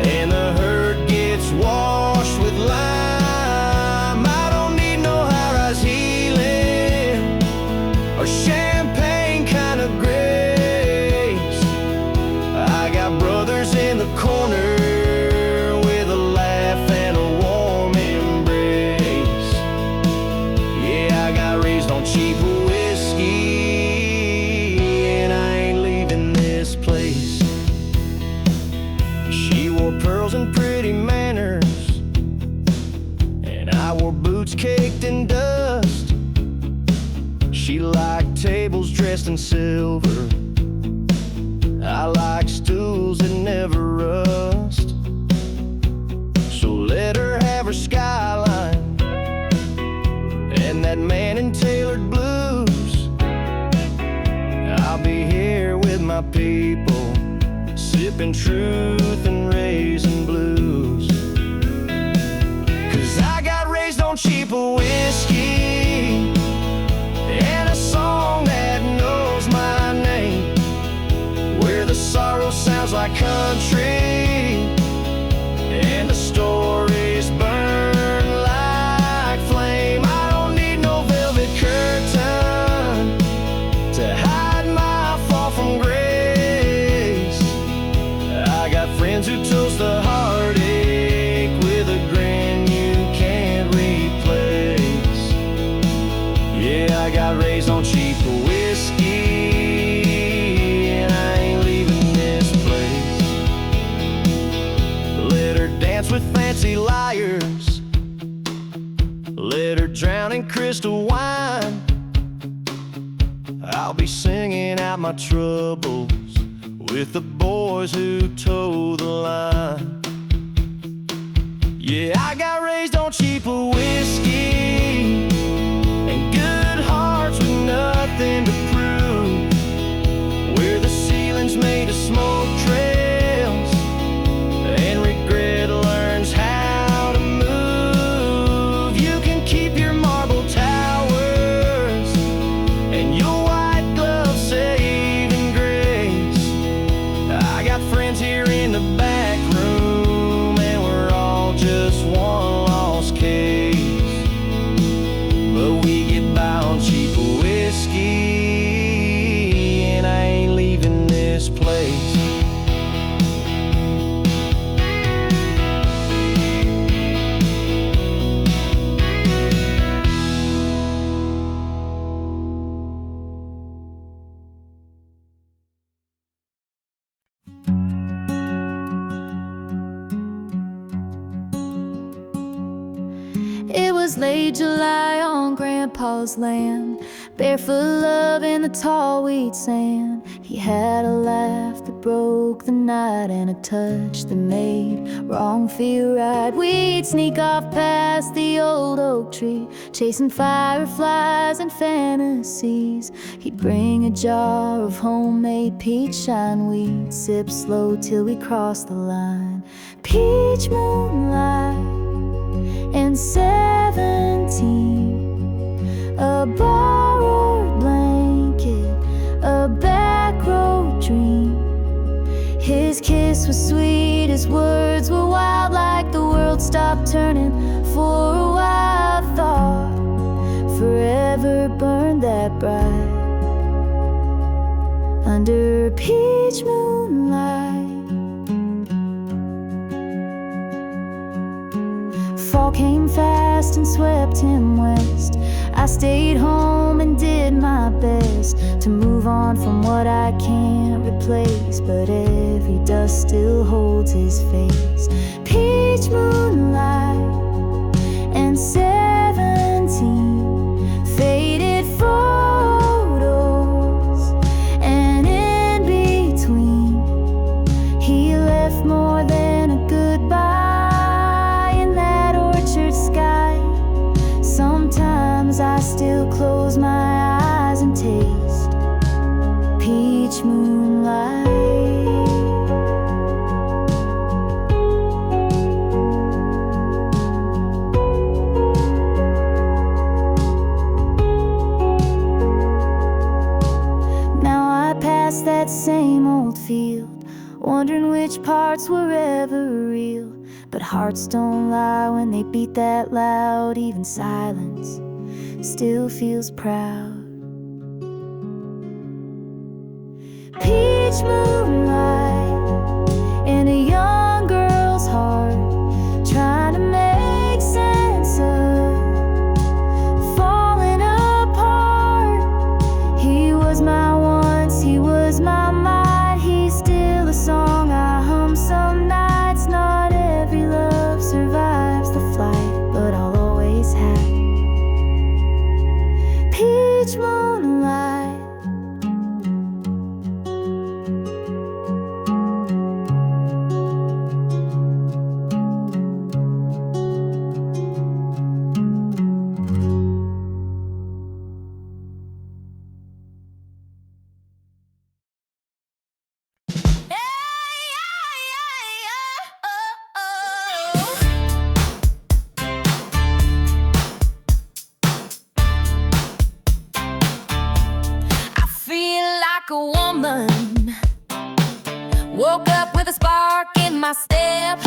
and the herd gets washed with lime. I don't need no high-rise healing or champagne kind of grace. I got brothers in the corner with a laugh and a warm embrace. Yeah, I got raised on cheap whiskey, and I ain't leaving this place. She wore pearls and pretty manners, and I wore boots caked in dust. She liked tables dressed in silver, I like stools that never rust. So let her have her skyline and that man in tailored blues. I'll be here with my people, sipping truth and raising blues. 'Cause I got raised on cheaper whiskey and a song that knows my name, where the sorrow sounds like country and the stories burn like flame. I don't need no velvet curtain to hide my fall from grace. I got friends who toast the heartache with a grin you can't replace. Yeah, I got raised on cheap whiskey, and I ain't leaving this place. Let her dance with fancy liars, let her drown in crystal wine. I'll be singing out my troubles with the boys who toe the line. Yeah, I got raised on cheaper whiskey and good hearts with nothing to prove, where the ceiling's made of smoke trails and regret learns how to move. You can keep your marble towers and your white glove saving grace. I got friends here in the back room, and we're all just one lost case, but we get by on cheap whiskey, and I ain't leaving this place. It was late July on Grandpa's land, barefoot love in the tall wheat sand. He had a laugh that broke the night and a touch that made wrong feel right. We'd sneak off past the old oak tree, chasing fireflies and fantasies. He'd bring a jar of homemade peach shine. We'd sip slow till we crossed the line. Peach moonlight and 17, a borrowed blanket, a back road dream. His kiss was sweet, his words were wild, like the world stopped turning for a while. Thought forever burned that bright under peach moonlight. Fall came fast and swept him west. I stayed home and did my best to move on from what I can't replace, but every dust still holds his face. Peach moonlight and 17 faded photos, and in between he left more than a goodbye in that orchard sky. Sometimes I still close my eyes and taste peach moonlight. Now I pass that same old field, wondering which parts were ever real. But hearts don't lie when they beat that loud. Even silence still feels proud. Peach moonlight in a young girl's heart, trying to make sense of falling apart. He was my once, he was my might. He's still a song I hum some nights. Not every love survives the flight, but I'll always have peach moonlight. A woman woke up with a spark in my step,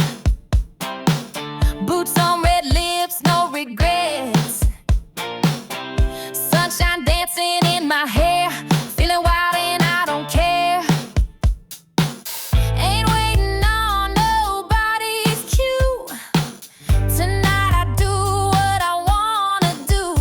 boots on, red lips, no regrets, sunshine dancing in my hair, feeling wild and I don't care. Ain't waiting on nobody's cue. Tonight I do what I wanna do.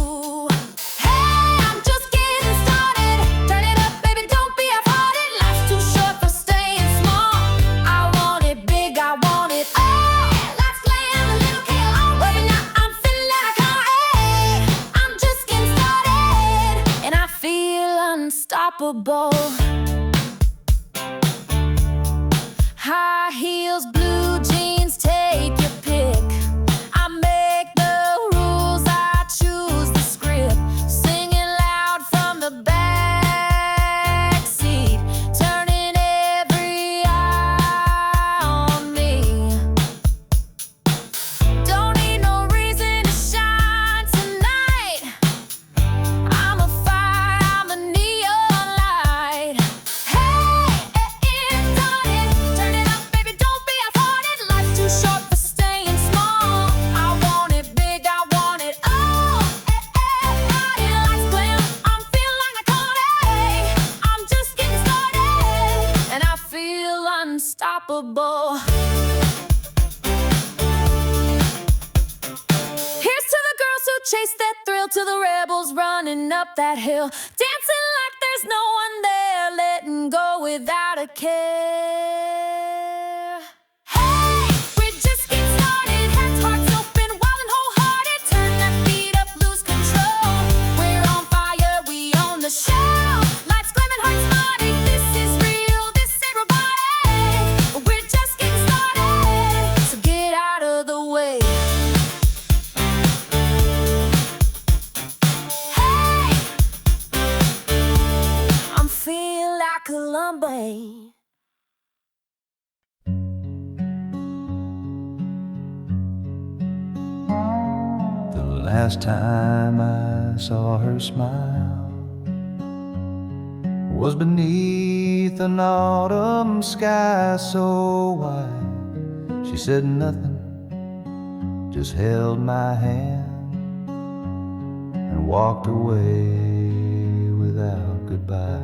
Hey, I'm just getting started. Turn it up, baby, don't be half-hearted. Life's too short for staying small. I want it big, I want it all. Let's glam, a little chaos. Right now I'm feeling like hey, I'm just getting started, and I feel unstoppable. High heels, blue jeans, take your pick. I make the rules, I choose the script. Singing loud from the back seat, turning every eye on me. Don't need no reason to shine tonight. I'm a fire, I'm a neon light. Hey, it's done it. Turn it up, baby, don't be half-hearted. Life's too short for staying small. I want it big, I want it all. Lights glam, I'm feeling like hey, I'm just getting started, and I feel unstoppable. Here's to the girls who chase that thrill, to the rebels running up that hill, dancing like there's no one there, letting go without a care. Hey, we're just getting started. Heads, hearts open, wild and wholehearted. Turn that beat up, lose control. We're on fire, we own the show. Lights glamming, hearts flooding. This is real, this ain't robotic. We're just getting started, so get out of the way. Hey, I'm feeling like a lumber. The last time I saw her smile was beneath an autumn sky so wide. She said nothing, just held my hand and walked away without goodbye.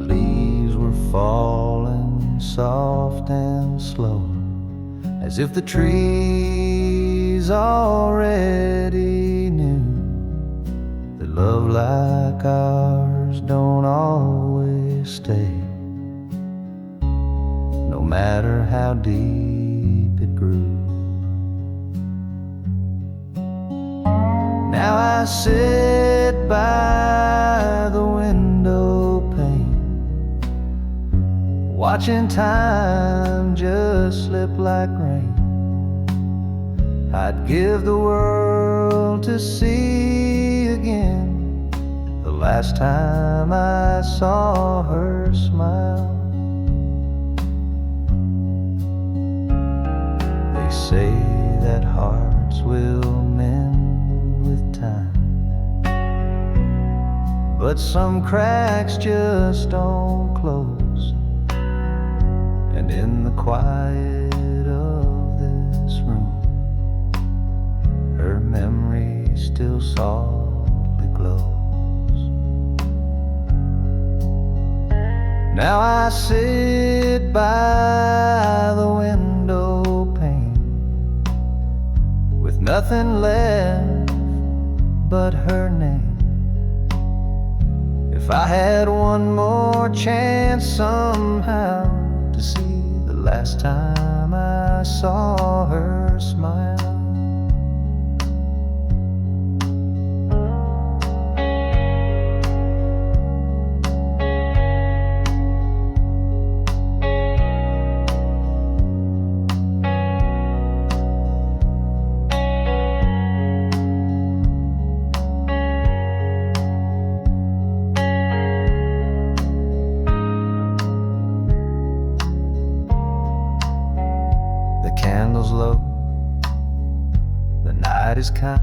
Leaves were falling soft and slow, as if the trees already knew that love like ours don't always stay, no matter how deep it grew. Now I sit by the window pane, watching time just slip like rain. I'd give the world to see again the last time I saw her smile. They say that hearts will mend with time, but some cracks just don't close. And in the quiet of this room, her memory still softly glows. Now I sit by the window pane with nothing left but her name. If I had one more chance somehow to see the last time I saw her smile, candles low, the night is kind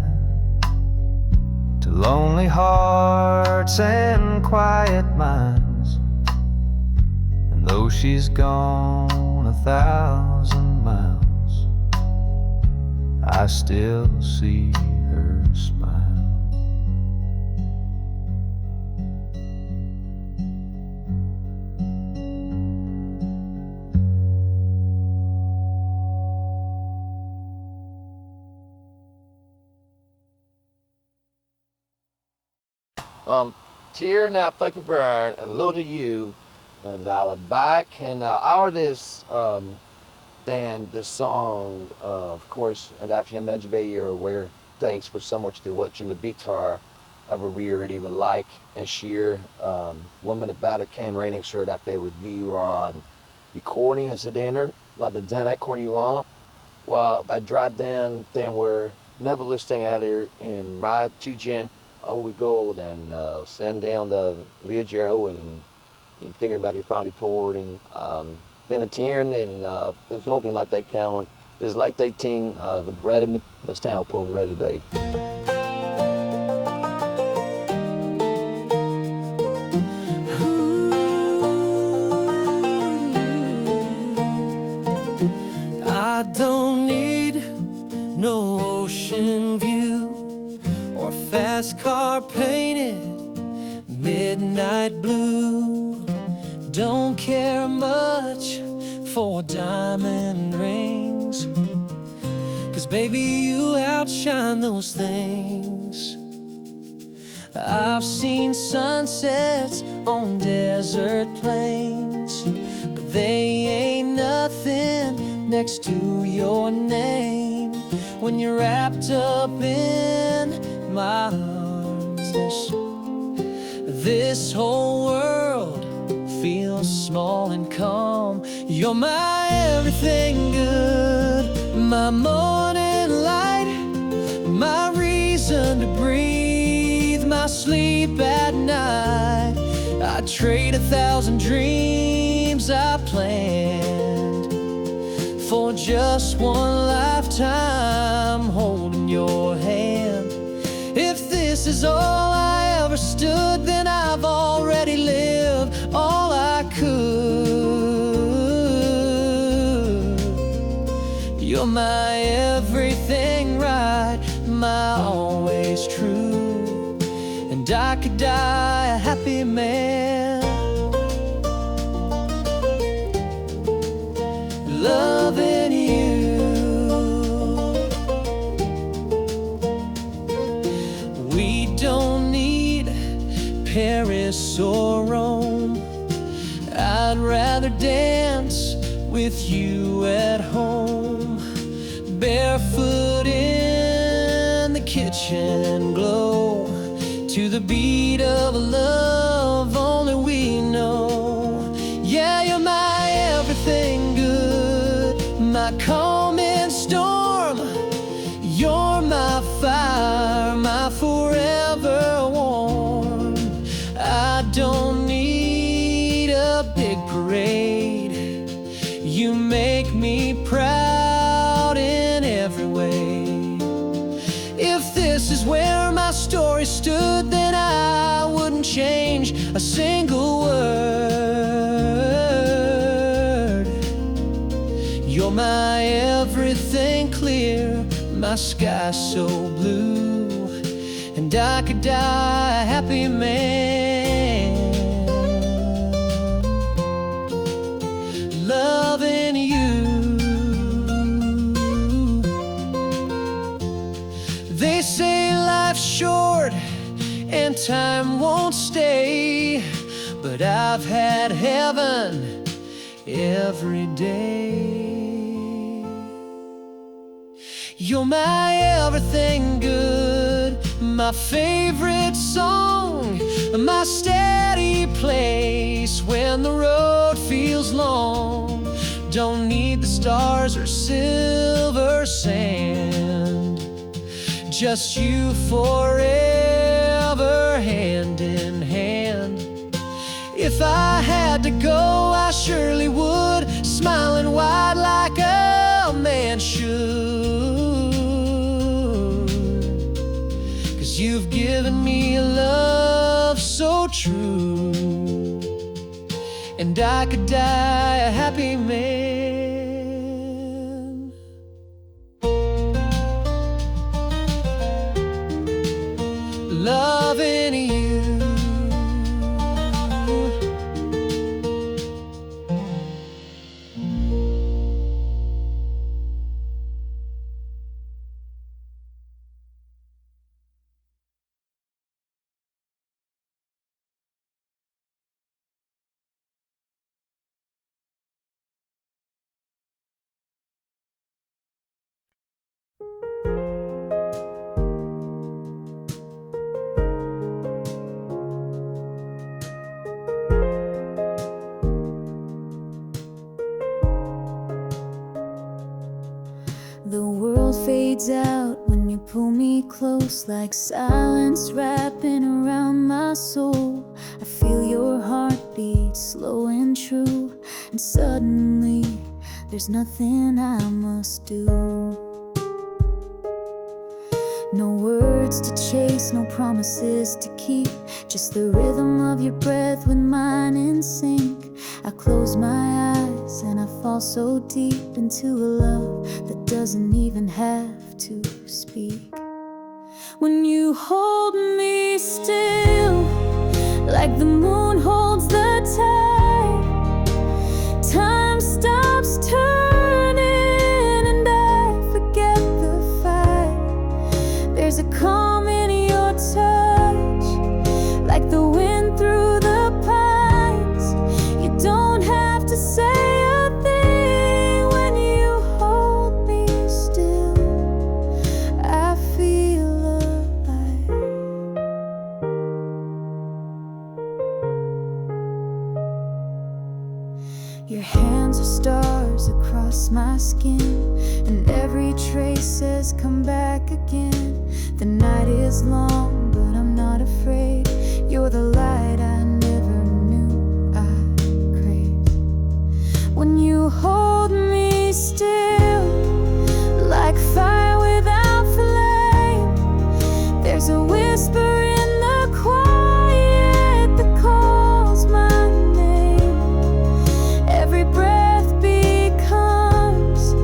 to lonely hearts and quiet minds. And though she's gone 1,000 miles, I still see her smile. Tear now fucking burn, and low to you, and I'll back and our this then the song of course and after him you're aware thanks for so much to watching the guitar of a rear even like and sheer woman about a can raining shirt that they would be on recording as a dinner like the den I corner you on well I drive down then we're never listening at her in my 2 gen. Oh, we go and send down the video and thinking about your family forwarding. Been a tearing and there's nothing like they count. There's like they ting the bread in the town pull ready day. I don't need no ocean view or fast car painted midnight blue. Don't care much for diamond rings, 'cause baby you outshine those things. I've seen sunsets on desert plains, but they ain't nothing next to your name. When you're wrapped up in my arms, this whole world feels small and calm. You're my everything good, my morning light, my reason to breathe, my sleep at night. I'd trade 1,000 dreams I planned for just one lifetime holding your hand. If this is all I ever stood, then I've already lived all I could. You're my everything right, my always true, and I could die a happy man. Loving you. We don't need Paris or Rome. I'd rather dance with you at home, barefoot in the kitchen glow, to the beat of a love only we know. Yeah, you're my everything good, my calming storm. You're my fire, my forever warm. I don't need a big parade. You make me proud in every way. If this is where my story stood, then I wouldn't change a single word. You're my everything clear, my sky so blue, and I could die a happy man, loving you. They say life's short and time won't stay, but I've had heaven every day. You're my everything good, my favorite song, my steady place when the road feels long. Don't need the stars or silver sand, just you forever, hand in hand. If I had to go, I surely would, smiling wide like a man should. 'Cause you've given me a love so true, and I could die a happy man. Loving you. The world fades out when you pull me close, like silence wrapping around my soul. I feel your heartbeat slow and true, and suddenly there's nothing I must do. No words to chase, no promises to keep, just the rhythm of your breath with mine in sync. I close my eyes and I fall so deep into a love that doesn't even have to speak. When you hold me still, like the moon holds the tide, time stops turning and I forget the fight. There's a calm in your touch, like the wind through the pines. You don't have to say a thing when you hold me still. I feel alive. Your hands are stars across my skin, and every trace says come back again. The night is long, but I'm not afraid. You're the light I never knew I craved. When you hold me still, like fire without flame, there's a whisper in the quiet that calls my name. Every breath becomes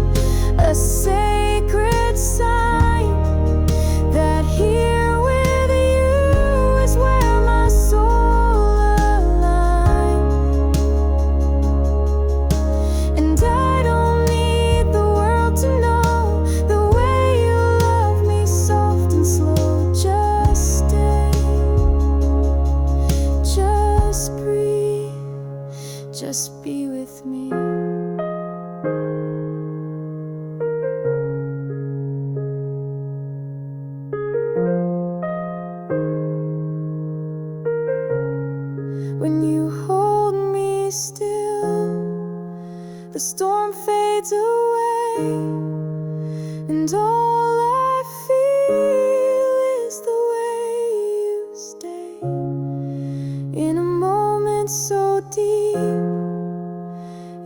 a sacred sign that here with you is where my soul aligns. And I don't need the world to know the way you love me, soft and slow. Just stay, just breathe, just be with me. When you hold me still, the storm fades away, and all I feel is the way you stay. In a moment so deep,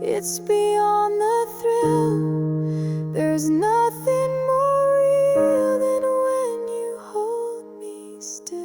it's beyond the thrill. There's nothing more real than when you hold me still.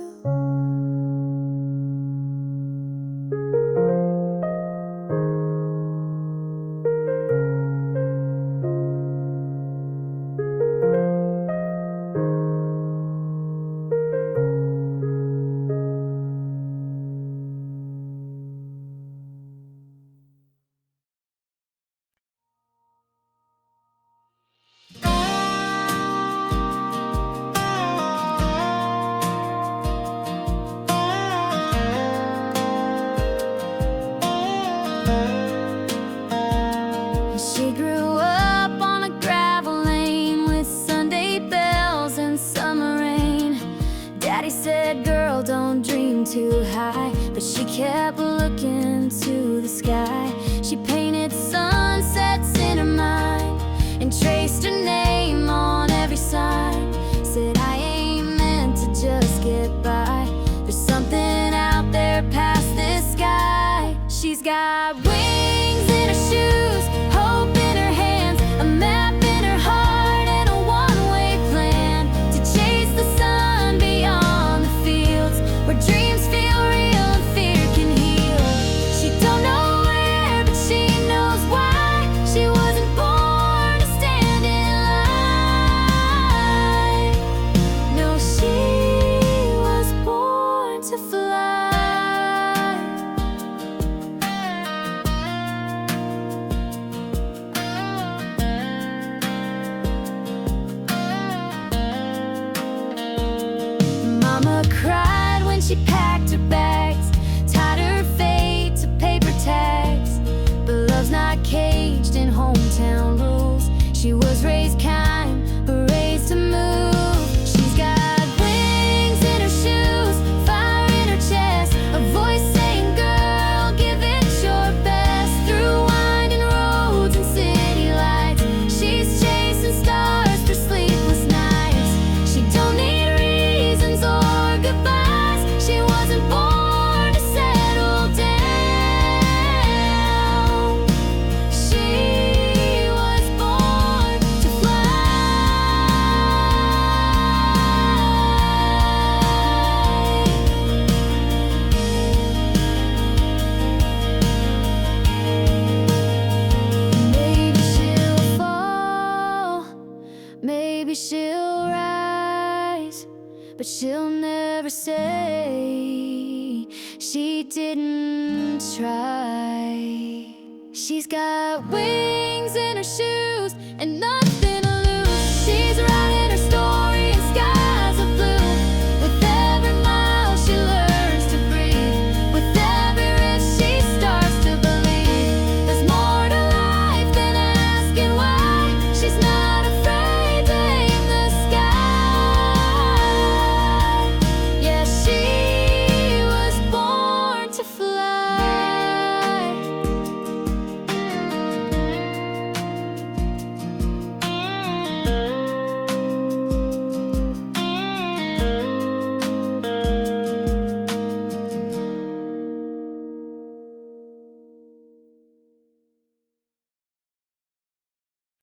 girl, don't dream too high. But she kept looking to the sky. She painted sunsets in her mind and traced her name on every sign. Said, I ain't meant to just get by. There's something out there past this sky. She's got wings in her shoes, hope in her hands, a map in her heart, and a one-way plan to chase the sun beyond the fields where dreams feel real and fear can heal. She don't know where, but she knows why. She wasn't born to stand in line. No, she was born to fly. Mama cried when she packed her bags, tied her fate to paper tags. But love's not caged in hometown rules. She was raised kind, but raised to move. She's got wings in her shoes, fire in her chest, a voice saying, girl, give it your best. Through winding roads and city lights, she's chasing stars for sleepless nights. She don't need reasons or goodbyes. She wasn't born to settle down. She was born to fly. Maybe she'll fall, maybe she'll rise, but she'll never say she didn't try. She's got wings